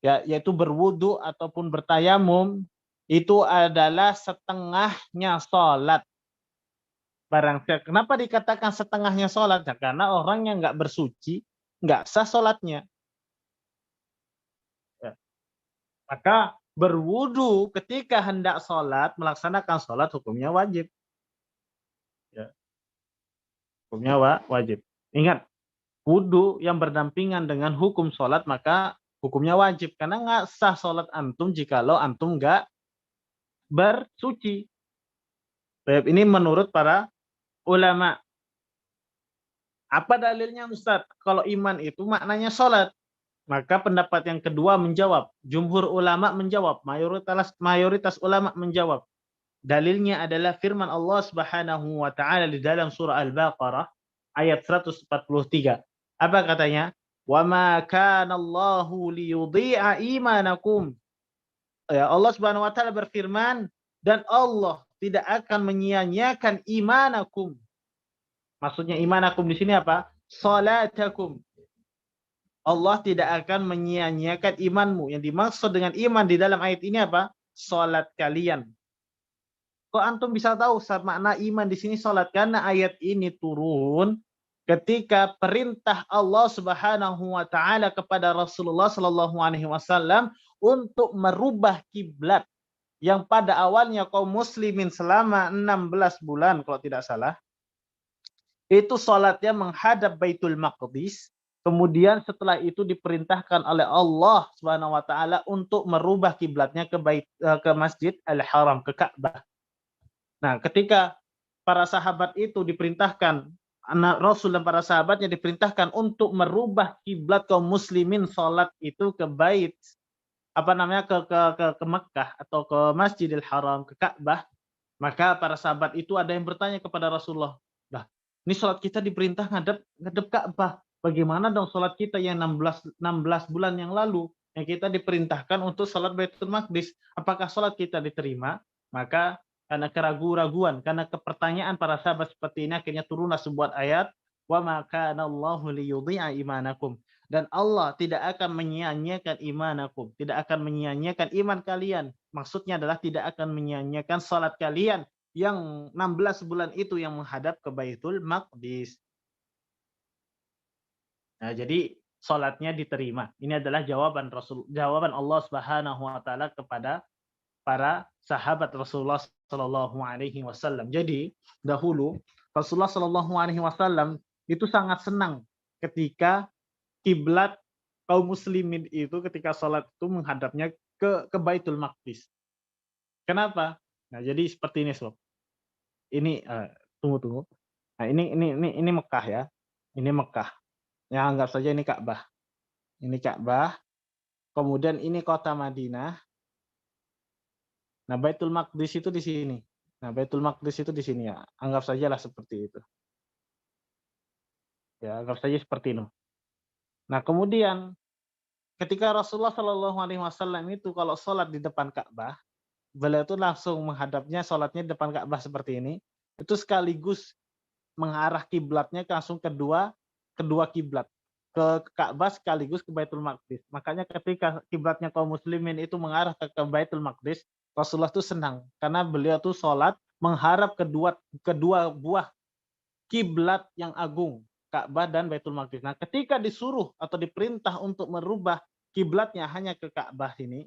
Speaker 1: ya, yaitu berwudu ataupun bertayamum, itu adalah setengahnya salat. Kenapa dikatakan setengahnya salat? Ya, karena orang yang nggak bersuci, nggak sah salatnya. Ya. Maka berwudu ketika hendak sholat, melaksanakan sholat, hukumnya wajib. Ya. Hukumnya wajib. Ingat, wudu yang berdampingan dengan hukum sholat, maka hukumnya wajib. Karena nggak sah sholat antum jikalau antum nggak bersuci. Ini menurut para ulama. Apa dalilnya Ustaz? Kalau iman itu maknanya sholat. Maka pendapat yang kedua menjawab. Jumhur ulama menjawab. Mayoritas ulama menjawab. Dalilnya adalah firman Allah Subhanahu wa taala di dalam surah Al-Baqarah ayat 143. Apa katanya? Wa ma kana Allahu liyudhi'a imanakum. Ya, Allah Subhanahu wa taala berfirman, dan Allah tidak akan menyia-nyiakan imanakum. Maksudnya imanakum di sini apa? Salatakum. Allah tidak akan menyia-nyiakan imanmu. Yang dimaksud dengan iman di dalam ayat ini apa? Salat kalian. Kok antum bisa tahu makna iman di sini salat? Karena ayat ini turun ketika perintah Allah Subhanahu wa taala kepada Rasulullah sallallahu alaihi wasallam untuk merubah kiblat yang pada awalnya kaum muslimin selama 16 bulan kalau tidak salah. Itu salatnya menghadap Baitul Maqdis. Kemudian setelah itu diperintahkan oleh Allah Subhanahu wa taala untuk merubah kiblatnya ke Masjid Al-Haram, ke Ka'bah. Nah, ketika para sahabat itu diperintahkan, anak Rasul dan para sahabatnya diperintahkan untuk merubah kiblat kaum muslimin salat itu ke bait ke Mekkah atau ke Masjidil Haram, ke Ka'bah, maka para sahabat itu ada yang bertanya kepada Rasulullah, "Lah, ini salat kita diperintah ngadep Ka'bah. Bagaimana dong salat kita yang 16 bulan yang lalu yang kita diperintahkan untuk salat Baitul Maqdis? Apakah salat kita diterima?" Maka karena keraguan-raguan, karena kepertanyaan para sahabat seperti ini akhirnya turunlah sebuah ayat, "Wa ma kana Allahu liyudhi'a imanakum." Dan Allah tidak akan menyia-nyiakan imanakum, tidak akan menyia-nyiakan iman kalian. Maksudnya adalah tidak akan menyia-nyiakan salat kalian yang 16 bulan itu yang menghadap ke Baitul Maqdis. Nah, jadi salatnya diterima. Ini adalah jawaban Allah Subhanahu wa taala kepada para sahabat Rasulullah Shallallahu alaihi wasallam. Jadi, dahulu Rasulullah Shallallahu alaihi wasallam itu sangat senang ketika kiblat kaum muslimin itu ketika salat itu menghadapnya ke Baitul Maqdis. Kenapa? Nah, jadi seperti ini, Sob. Ini tunggu. Nah, ini Mekah ya. Ini Mekah. Ya, anggap saja ini Ka'bah. Ini Ka'bah. Kemudian ini kota Madinah. Nah, Baitul Maqdis itu di sini. Nah, Baitul Maqdis itu di sini ya. Anggap sajalah seperti itu. Ya, anggap saja seperti itu. Nah, kemudian ketika Rasulullah Shallallahu alaihi wasallam itu kalau sholat di depan Ka'bah, beliau itu langsung menghadapnya sholatnya di depan Ka'bah seperti ini. Itu sekaligus mengarah kiblatnya langsung kedua kiblat. Ke Ka'bah sekaligus ke Baitul Maqdis. Makanya ketika kiblatnya kaum muslimin itu mengarah ke Baitul Maqdis, Rasulullah itu senang karena beliau tuh sholat mengharap kedua buah kiblat yang agung, Ka'bah dan Baitul Maqdis. Nah, ketika disuruh atau diperintah untuk merubah kiblatnya hanya ke Ka'bah ini,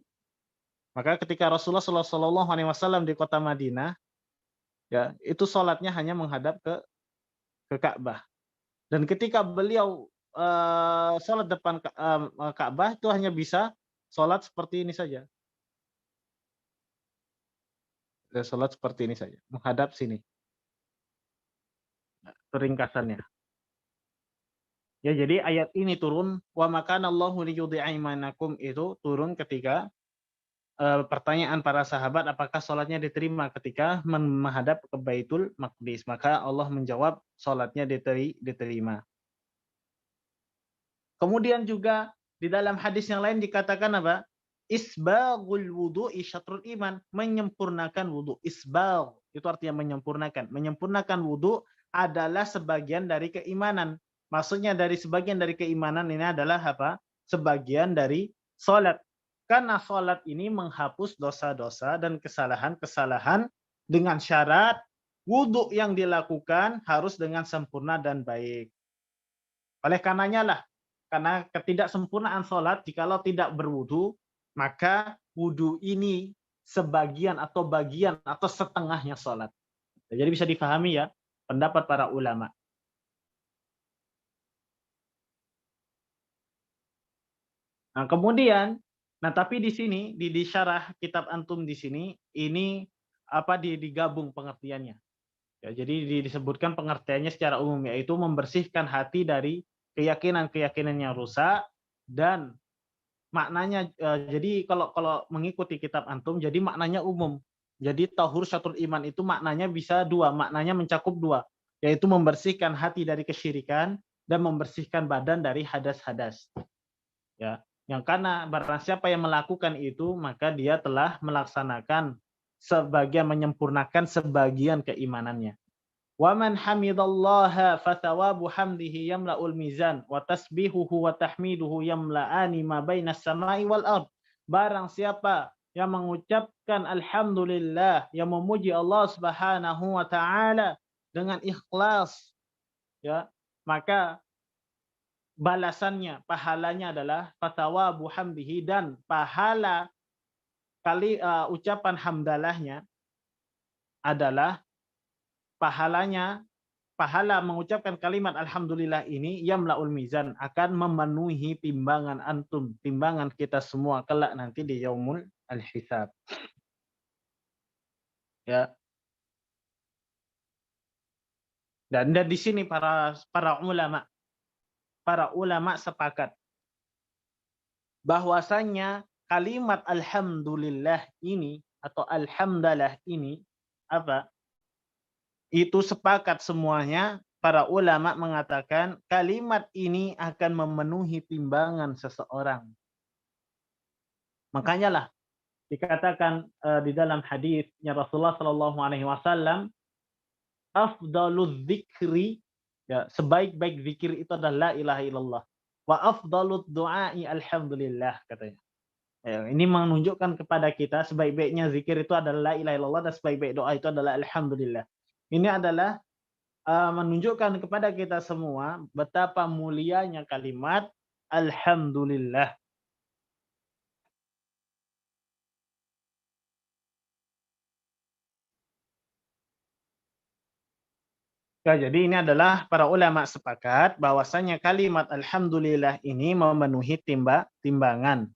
Speaker 1: maka ketika Rasulullah Shallallahu alaihi wasallam di kota Madinah, ya, itu sholatnya hanya menghadap ke Ka'bah. Dan ketika beliau sholat depan Ka'bah itu hanya bisa sholat seperti ini saja. Sholat seperti ini saja, menghadap sini. Ringkasannya. Ya, jadi ayat ini turun, wa makana Allahu liyudhi'a imanakum itu turun ketika pertanyaan para sahabat apakah sholatnya diterima ketika menghadap ke Baitul Maqdis. Maka Allah menjawab sholatnya diterima. Kemudian juga di dalam hadis yang lain dikatakan apa? Isbaghul wudu'i syatrul iman, menyempurnakan wudu. Isbagh itu artinya menyempurnakan. Menyempurnakan wudu adalah sebagian dari keimanan. Maksudnya dari sebagian dari keimanan ini adalah apa? Sebagian dari salat. Karena salat ini menghapus dosa-dosa dan kesalahan-kesalahan dengan syarat wudu yang dilakukan harus dengan sempurna dan baik. Oleh karenanya lah, karena ketidaksempurnaan sholat, jikalau tidak berwudu, maka wudu ini sebagian atau bagian atau setengahnya sholat. Jadi bisa difahami ya pendapat para ulama. Nah, kemudian, tapi di sini di syarah kitab antum di sini ini digabung pengertiannya. Ya, jadi disebutkan pengertiannya secara umum, yaitu membersihkan hati dari keyakinan-keyakinan yang rusak. Dan maknanya, jadi kalau mengikuti kitab antum, jadi maknanya umum. Jadi tahur syatul iman itu maknanya bisa dua, maknanya mencakup dua, yaitu membersihkan hati dari kesyirikan dan membersihkan badan dari hadas-hadas. Ya, yang karena barang siapa yang melakukan itu, maka dia telah melaksanakan sebagian, menyempurnakan sebagian keimanannya. Wa man hamidallaha fathawabu hamdihi yamla'ul mizan wa tasbihuhu wa tahmiduhu yamla'ani ma bainas samai wal ard. Barang siapa yang mengucapkan alhamdulillah, yang memuji Allah Subhanahu wa taala dengan ikhlas, ya, maka balasannya, pahalanya adalah fathawabu hamdihi, dan pahala ucapan hamdalahnya adalah pahala mengucapkan kalimat alhamdulillah ini yamlaul mizan, akan memenuhi timbangan antum, timbangan kita semua kelak nanti di yaumul al-hisab. Ya. Dan di sini para ulama sepakat bahwasanya kalimat alhamdulillah ini atau alhamdulillah ini apa? Itu sepakat semuanya, para ulama mengatakan kalimat ini akan memenuhi timbangan seseorang. Makanya lah dikatakan di dalam hadisnya Rasulullah Shallallahu Alaihi Wasallam, afdalul dzikri, ya, sebaik-baik zikir itu adalah la ilaha illallah, wa afdalud du'ai alhamdulillah, katanya. Ya, ini menunjukkan kepada kita sebaik-baiknya zikir itu adalah la ilaha illallah, dan sebaik-baik doa itu adalah alhamdulillah. Ini adalah menunjukkan kepada kita semua betapa mulianya kalimat alhamdulillah. Ya, jadi ini adalah para ulama sepakat bahwasanya kalimat alhamdulillah ini memenuhi timbangan.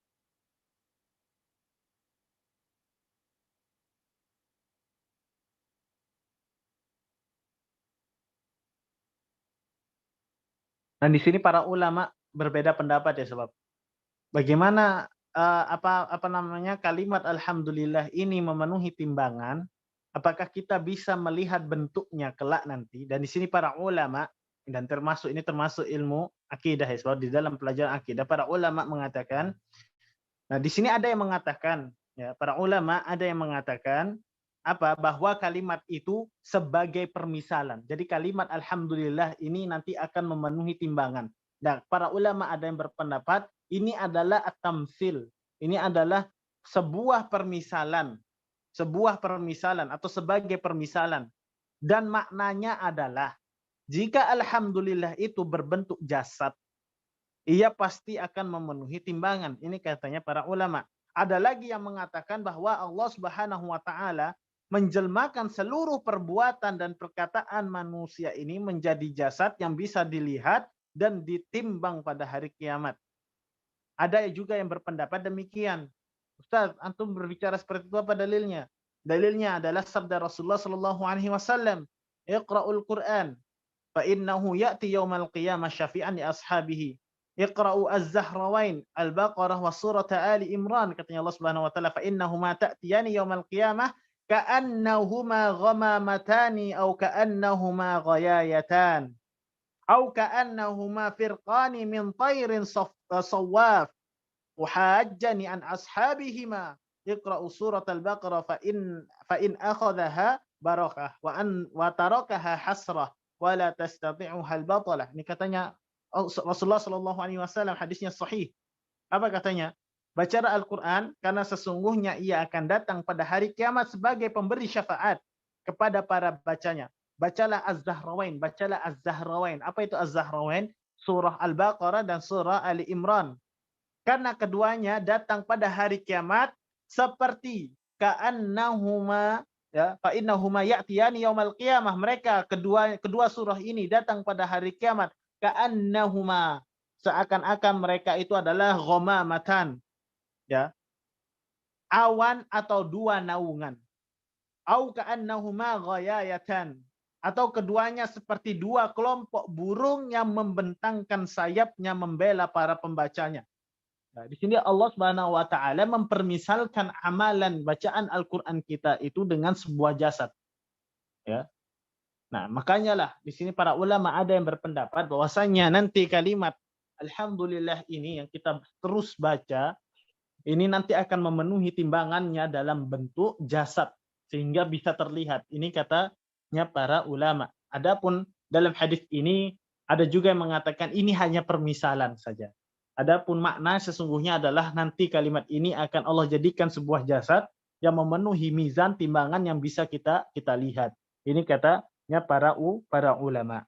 Speaker 1: Dan di sini para ulama berbeda pendapat, ya, sebab bagaimana apa namanya kalimat alhamdulillah ini memenuhi timbangan, apakah kita bisa melihat bentuknya kelak nanti? Dan di sini para ulama, dan termasuk ilmu akidah, ya, sebab di dalam pelajaran akidah para ulama mengatakan, nah di sini ada yang mengatakan, ya, para ulama ada yang mengatakan bahwa kalimat itu sebagai permisalan. Jadi kalimat alhamdulillah ini nanti akan memenuhi timbangan. Nah, para ulama ada yang berpendapat ini adalah at-tamtsil. Ini adalah sebuah permisalan atau sebagai permisalan. Dan maknanya adalah jika alhamdulillah itu berbentuk jasad, ia pasti akan memenuhi timbangan. Ini katanya para ulama. Ada lagi yang mengatakan bahwa Allah Subhanahu wa taala menjelmakan seluruh perbuatan dan perkataan manusia ini menjadi jasad yang bisa dilihat dan ditimbang pada hari kiamat. Ada juga yang berpendapat demikian. Ustaz, antum berbicara seperti itu apa dalilnya? Dalilnya adalah sabda Rasulullah sallallahu alaihi wasallam, "Iqra'ul Qur'an fa innahu ya'ti yaumal qiyamah syafi'an li ashabihi. Iqra'u az-Zahrawain, Al-Baqarah wa surah Ali Imran," katanya Allah Subhanahu wa taala, "fa innahuma ta'tiyani yaumal qiyamah ka'annahuma ghamamatani aw ka'annahuma ghayayatan aw ka'annahuma firqani min tayrin sawaf uhajjani an ashabihima iqra'u surat al-Baqarah fa in akhadhaha barakah wa tarakaha hasrah wa la tastati'uha al-batalah." Ini katanya Rasulullah sallallahu alaihi wasallam, hadisnya sahih. Apa katanya? Bacalah Al-Quran karena sesungguhnya ia akan datang pada hari kiamat sebagai pemberi syafaat kepada para bacanya. Bacalah Az-Zahrawain. Apa itu Az-Zahrawain? Surah Al-Baqarah dan surah Ali Imran. Karena keduanya datang pada hari kiamat seperti ka'annahuma, ya, fa innahuma ya'tiyani yaumal qiyamah. Mereka kedua surah ini datang pada hari kiamat. Ka'annahuma, seakan-akan mereka itu adalah ghamamatan, ya, awan atau dua naungan. Au ka'annahuma ghayayatan, atau keduanya seperti dua kelompok burung yang membentangkan sayapnya membela para pembacanya. Nah, di sini Allah Subhanahu wa taala mempermisalkan amalan bacaan Al-Qur'an kita itu dengan sebuah jasad. Ya. Nah, makanya lah di sini para ulama ada yang berpendapat bahwasanya nanti kalimat alhamdulillah ini yang kita terus baca ini nanti akan memenuhi timbangannya dalam bentuk jasad sehingga bisa terlihat. Ini katanya para ulama. Adapun dalam hadis ini ada juga yang mengatakan ini hanya permisalan saja. Adapun makna sesungguhnya adalah nanti kalimat ini akan Allah jadikan sebuah jasad yang memenuhi mizan timbangan yang bisa kita lihat. Ini katanya para ulama.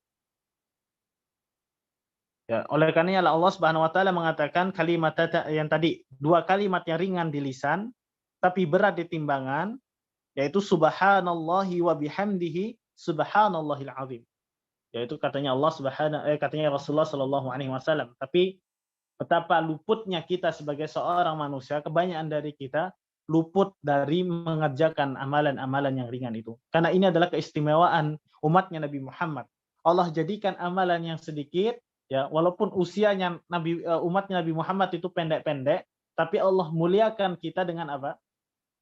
Speaker 1: Ya, oleh karenanya Allah Subhanahu wa taala mengatakan kalimat yang tadi, dua kalimat yang ringan di lisan tapi berat di timbangan, yaitu subhanallahi wa bihamdihi subhanallahil azim. Yaitu katanya katanya Rasulullah sallallahu alaihi wasallam. Tapi betapa luputnya kita sebagai seorang manusia, kebanyakan dari kita luput dari mengerjakan amalan-amalan yang ringan itu. Karena ini adalah keistimewaan umatnya Nabi Muhammad. Allah jadikan amalan yang sedikit, ya, walaupun usianya umatnya Nabi Muhammad itu pendek-pendek, tapi Allah muliakan kita dengan apa?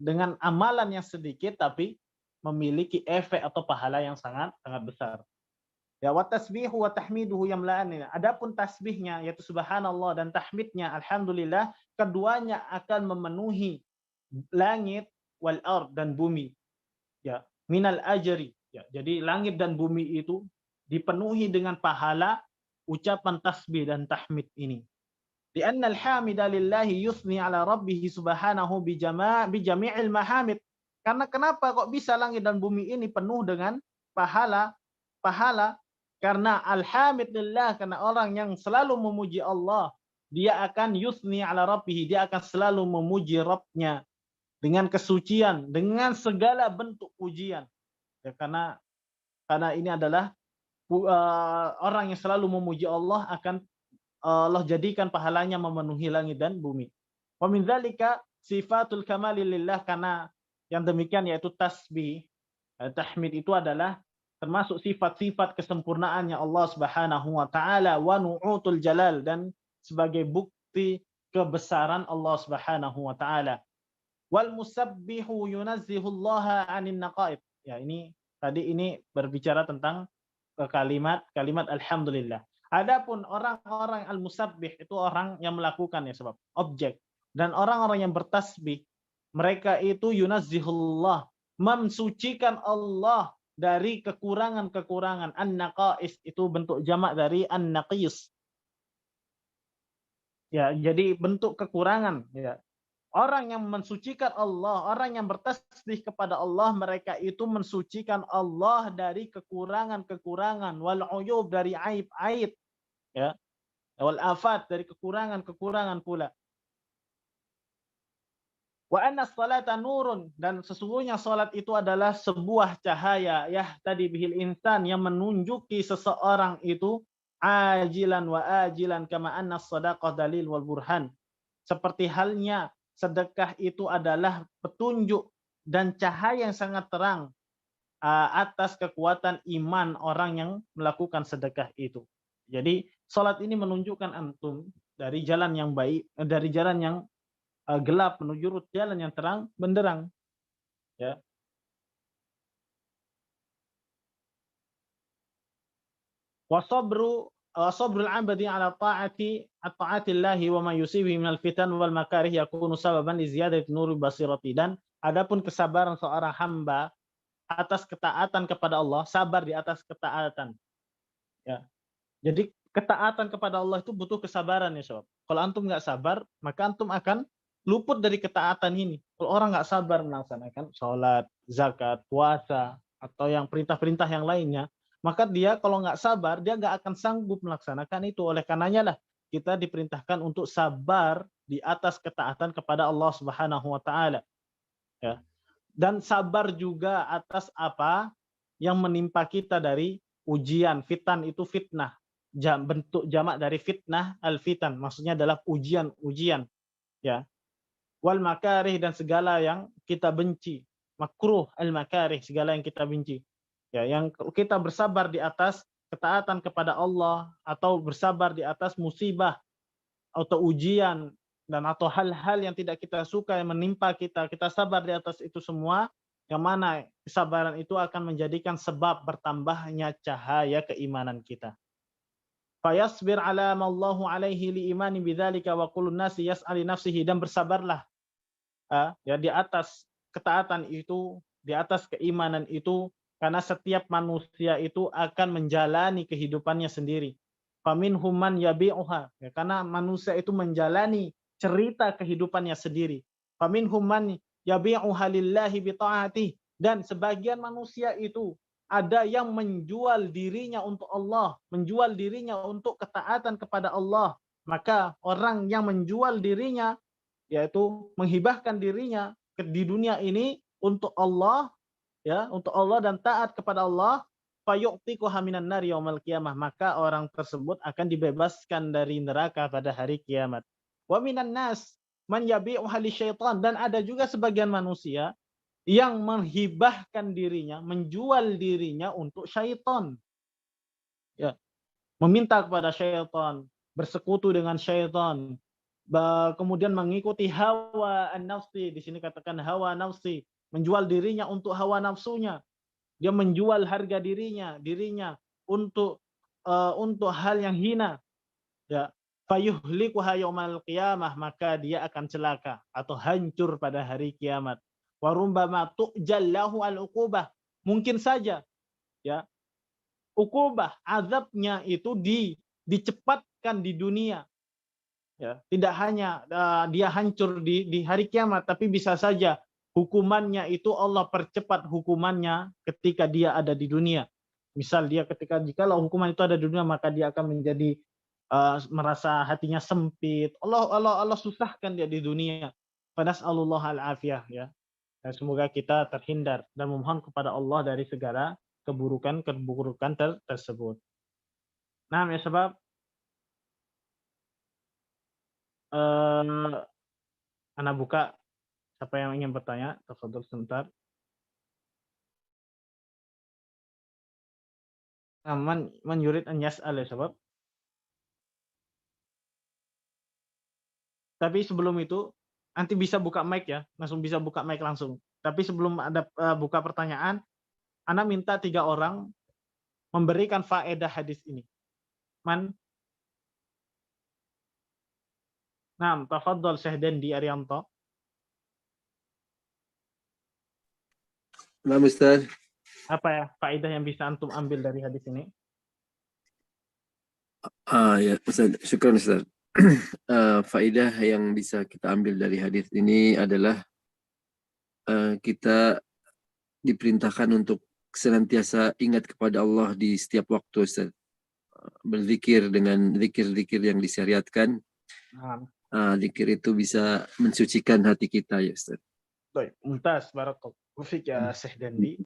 Speaker 1: Dengan amalan yang sedikit tapi memiliki efek atau pahala yang sangat besar. Ya, wa tasbihu wa tahmiduhu yamla'an. Adapun tasbihnya yaitu subhanallah dan tahmidnya alhamdulillah, keduanya akan memenuhi langit wal ard dan bumi. Ya, minal ajri. Ya, jadi langit dan bumi itu dipenuhi dengan pahala ucapan tasbih dan tahmid ini. Li'anna al-hamida lillahi yusni ala rabbih subhanahu bi jami'il mahamid. Karena kenapa kok bisa langit dan bumi ini penuh dengan pahala? Karena al-hamid lillah, karena orang yang selalu memuji Allah, dia akan yusni ala rabbih, dia akan selalu memuji Rabbnya dengan kesucian, dengan segala bentuk pujian. Ya, karena ini adalah orang yang selalu memuji Allah akan Allah jadikan pahalanya memenuhi langit dan bumi. Wa min dzalika sifatul kamali lillah, karena yang demikian yaitu tasbih, tahmid itu adalah termasuk sifat-sifat kesempurnaannya Allah Subhanahu wa taala, wa nu'utul jalal, dan sebagai bukti kebesaran Allah Subhanahu wa taala. Wal musabbihu yunazzihullaha 'anil naqaid. Ya, ini berbicara tentang kalimat alhamdulillah. Adapun orang-orang al-musabbih itu orang yang melakukan, ya, sebab objek, dan orang-orang yang bertasbih mereka itu yunazzihullah, mensucikan Allah dari kekurangan-kekurangan. An-naqais itu bentuk jamak dari an-naqis. Ya, jadi bentuk kekurangan, ya. Orang yang mensucikan Allah, orang yang bertasbih kepada Allah, mereka itu mensucikan Allah dari kekurangan-kekurangan, wal uyub, dari aib-aib, ya. Wal afat, dari kekurangan-kekurangan pula. Wa anna salata nurun, dan sesungguhnya salat itu adalah sebuah cahaya, yahtadi bihil insan, yang menunjuki seseorang itu ajilan wa ajilan, kama anna sadaqah dalil wal burhan. Seperti halnya sedekah itu adalah petunjuk dan cahaya yang sangat terang atas kekuatan iman orang yang melakukan sedekah itu. Jadi salat ini menunjukkan antum dari jalan yang baik, dari jalan yang gelap menuju jalan yang terang benderang, ya. Wa sabrul 'abdi 'ala ta'atillahi wa ma yusibi minal fitan wal makarih yakunu sababan li ziyadati nuri basirati. Dan adapun kesabaran seorang hamba atas ketaatan kepada Allah, sabar di atas ketaatan, ya. Jadi ketaatan kepada Allah itu butuh kesabaran, ya, sob. Kalau antum nggak sabar, maka antum akan luput dari ketaatan ini. Kalau orang nggak sabar melaksanakan sholat, zakat, puasa, atau yang perintah-perintah yang lainnya, maka dia kalau nggak sabar, dia nggak akan sanggup melaksanakan itu. Oleh karenanya lah kita diperintahkan untuk sabar di atas ketaatan kepada Allah Subhanahu wa taala. Ya. Dan sabar juga atas apa yang menimpa kita dari ujian. Fitan itu fitnah. Bentuk jamak dari fitnah, al-fitan. Maksudnya adalah ujian. Ya. Wal makarih, dan segala yang kita benci. Makruh, al makarih, segala yang kita benci. Ya, yang kita bersabar di atas ketaatan kepada Allah atau bersabar di atas musibah atau ujian dan atau hal-hal yang tidak kita suka yang menimpa kita, kita sabar di atas itu semua, yang mana kesabaran itu akan menjadikan sebab bertambahnya cahaya keimanan kita. Fayasbir ala ma Allahu alaihi li imani bidzalika wa kullu nasi yas'ali nafsihi, dan bersabarlah ya di atas ketaatan itu, di atas keimanan itu, karena setiap manusia itu akan menjalani kehidupannya sendiri. Faminhum man yabi'uha, ya, karena manusia itu menjalani cerita kehidupannya sendiri. Faminhum man yabi'uha lillahi bita'ati, dan sebagian manusia itu ada yang menjual dirinya untuk Allah, menjual dirinya untuk ketaatan kepada Allah. Maka orang yang menjual dirinya, yaitu menghibahkan dirinya di dunia ini untuk Allah, ya, untuk Allah dan taat kepada Allah, fayu'tiquha minan nar yaumil qiyamah, maka orang tersebut akan dibebaskan dari neraka pada hari kiamat. Wa minan nas man yabi'uha lisyaitan, dan ada juga sebagian manusia yang menghibahkan dirinya, menjual dirinya untuk syaitan. Ya, meminta kepada syaitan, bersekutu dengan syaitan, kemudian mengikuti hawa an-nafsi, di sini katakan hawa nafsi, menjual dirinya untuk hawa nafsunya. Dia menjual harga dirinya untuk hal yang hina. Ya, fayuhlikuha yaumal qiyamah, maka dia akan celaka atau hancur pada hari kiamat. Wa rubbama tu'jallahu al-uqubah. Mungkin saja ya, uqubah, azabnya itu dicepatkan di dunia. Ya, tidak hanya dia hancur di hari kiamat, tapi bisa saja hukumannya itu Allah percepat hukumannya ketika dia ada di dunia. Misal dia jikalau hukuman itu ada di dunia, maka dia akan menjadi merasa hatinya sempit. Allah susahkan dia di dunia. Fanas'alullah al-afiyah, ya. Dan semoga kita terhindar dan memohon kepada Allah dari segala keburukan tersebut. Nah, ya sebab Anda buka, siapa yang ingin bertanya? Tafadhol sebentar. Man yurid an yas'al, ya sebab. Tapi sebelum itu nanti bisa buka mic ya, langsung bisa buka mic langsung. Tapi sebelum ada buka pertanyaan, Anda minta 3 orang memberikan faedah hadis ini. Man? Nah, tafadhol Syekh Dendi Arianto.
Speaker 6: Nah, Ustaz.
Speaker 1: Apa ya faedah yang bisa antum ambil dari hadis ini?
Speaker 6: Ya, Ustaz. Syukran, Ustaz. Faedah yang bisa kita ambil dari hadis ini adalah kita diperintahkan untuk senantiasa ingat kepada Allah di setiap waktu, Ustaz. Berzikir dengan zikir-zikir yang disyariatkan. Zikir itu bisa mensucikan hati kita, ya Ustaz.
Speaker 1: Baik, mumtaz, barakallahu fiik ya Syekh Dendi.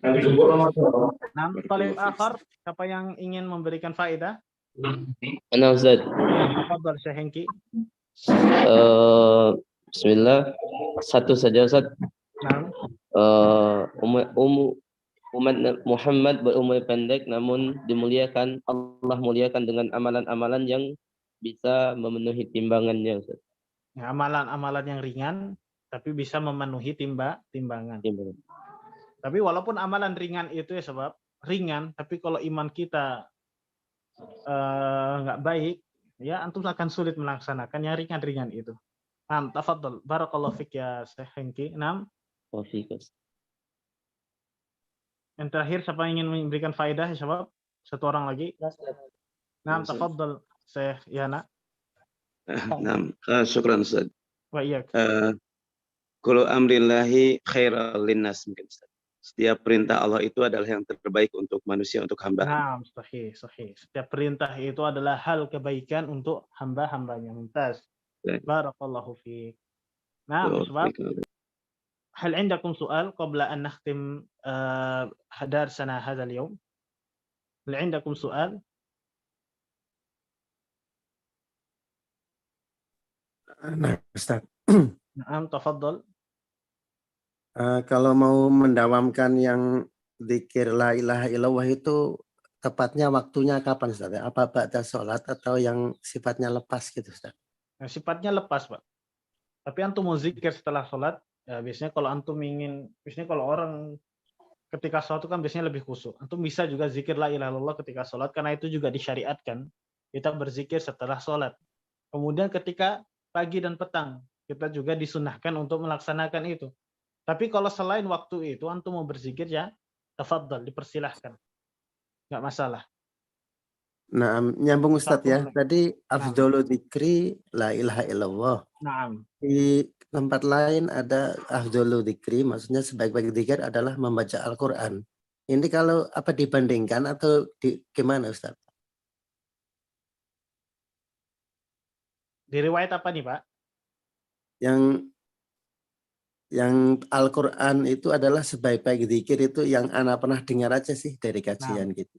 Speaker 1: Nah, talib akhar, siapa yang ingin memberikan faedah?
Speaker 3: Ana Ustaz.
Speaker 1: Tafadhol Syekh Hengki.
Speaker 3: Bismillah. Satu saja Ustaz.
Speaker 1: Nah.
Speaker 3: Umat Muhammad berumur pendek, namun dimuliakan, Allah muliakan dengan amalan-amalan yang bisa memenuhi timbangannya, Ustaz.
Speaker 1: Ya, amalan-amalan yang ringan tapi bisa memenuhi timbangan. Tapi walaupun amalan ringan itu ya sebab ringan, tapi kalau iman kita nggak baik, ya antum akan sulit melaksanakan yang ringan-ringan itu. Tafadhol. Barakallahu fik ya Syekh Hengki. Yang terakhir siapa yang ingin memberikan faedah ya sebab? Satu orang lagi. Tafadhol Syekh Yana.
Speaker 7: Syukran Ustaz.
Speaker 1: Wa iyyak.
Speaker 7: Kullu amrillahi khairal linnas, mungkin Ustaz. Setiap perintah Allah itu adalah yang terbaik untuk manusia, untuk hamba.
Speaker 1: Nah, sahih. Setiap perintah itu adalah hal kebaikan untuk hamba-hambanya. Mumtaz. Barakallahu fiik. Nah, sebab hal عندكم سؤال قبل أن نختم درسنا هذا اليوم؟ هل عندكم سؤال؟
Speaker 8: Nah, Ustaz.
Speaker 1: Naam, tafadhol.
Speaker 8: Kalau mau mendawamkan yang zikir la ilaha illallah itu tepatnya waktunya kapan Ustaz? Apa ba'da sholat atau yang sifatnya lepas gitu Ustaz?
Speaker 1: Nah, sifatnya lepas, Pak. Tapi antum mau zikir setelah sholat, ya biasanya kalau antum biasanya kalau orang ketika sholat itu kan biasanya lebih khusyuk. Antum bisa juga zikir la ilaha illallah ketika sholat, karena itu juga disyariatkan. Kita berzikir setelah sholat. Kemudian ketika pagi dan petang, kita juga disunahkan untuk melaksanakan itu. Tapi kalau selain waktu itu, antum mau berzikir ya, tafadhal, dipersilahkan. Nggak masalah.
Speaker 8: Nah, nyambung Ustadz ya.
Speaker 1: Boleh.
Speaker 8: Tadi afdhalu dzikri la ilaha illallah.
Speaker 1: Naam.
Speaker 8: Di tempat lain ada afdhalu dzikri, maksudnya sebaik-baik dzikir adalah membaca Al-Qur'an. Ini kalau apa dibandingkan atau gimana Ustadz?
Speaker 1: Di riwayat apa nih, Pak?
Speaker 8: Yang Al-Qur'an itu adalah sebaik-baik dzikir itu yang ana pernah dengar aja sih dari kajian gitu.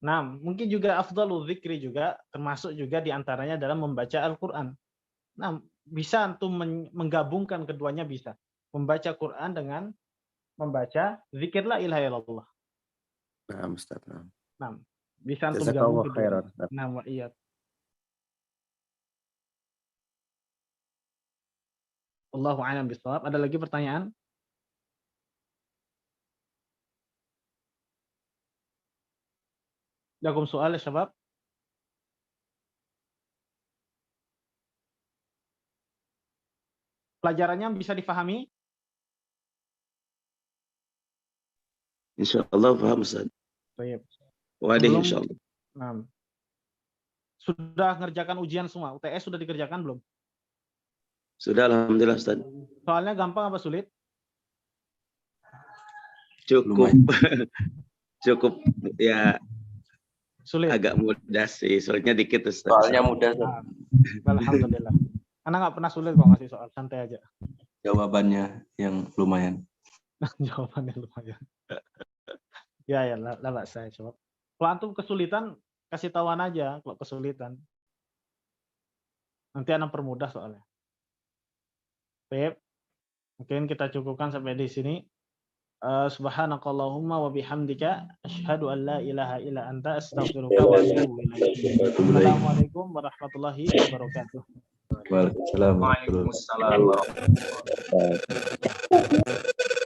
Speaker 1: Nah, mungkin juga afdhalu dzikri juga termasuk juga diantaranya dalam membaca Al-Quran. Nah, bisa antum menggabungkan keduanya bisa. Membaca Quran dengan membaca zikir la ilaha illallah.
Speaker 8: Nah, Ustaz.
Speaker 1: Nah, bisa antum
Speaker 8: Jazakallah
Speaker 1: gabung
Speaker 8: khairan.
Speaker 1: keduanya. Nah, iya. Allahu a'lam bishawab. Ada lagi pertanyaan? Jakum soal ya, syabab. Pelajarannya bisa difahami?
Speaker 7: Insya Allah paham Ustaz.
Speaker 1: Baik.
Speaker 7: Wadah
Speaker 1: Belum.
Speaker 7: insya Allah.
Speaker 1: Nah. Sudah ngerjakan ujian semua? UTS sudah dikerjakan belum?
Speaker 7: Sudah alhamdulillah Ustaz.
Speaker 1: Soalnya gampang apa sulit?
Speaker 7: Cukup. Cukup ya.
Speaker 1: Sulit.
Speaker 7: Agak mudah sih, soalnya dikit Ustaz.
Speaker 3: Soalnya mudah. Ustaz.
Speaker 1: Alhamdulillah. Anak nggak pernah sulit kok ngasih soal, santai aja.
Speaker 9: Jawabannya yang lumayan.
Speaker 1: Jawabannya lumayan. Ya, lah saya coba. Kalau antum kesulitan, kasih tahuan aja kalau kesulitan. Nanti anak permudah soalnya. Baik. Mungkin kita cukupkan sampai di sini. Subhanakallahumma wa bihamdika asyhadu an la ilaha illa anta astaghfiruka wa atubu ilaik. Assalamualaikum warahmatullahi wabarakatuh.
Speaker 9: Waalaikumsalam.
Speaker 5: Waalaikumsalam warahmatullahi wabarakatuh.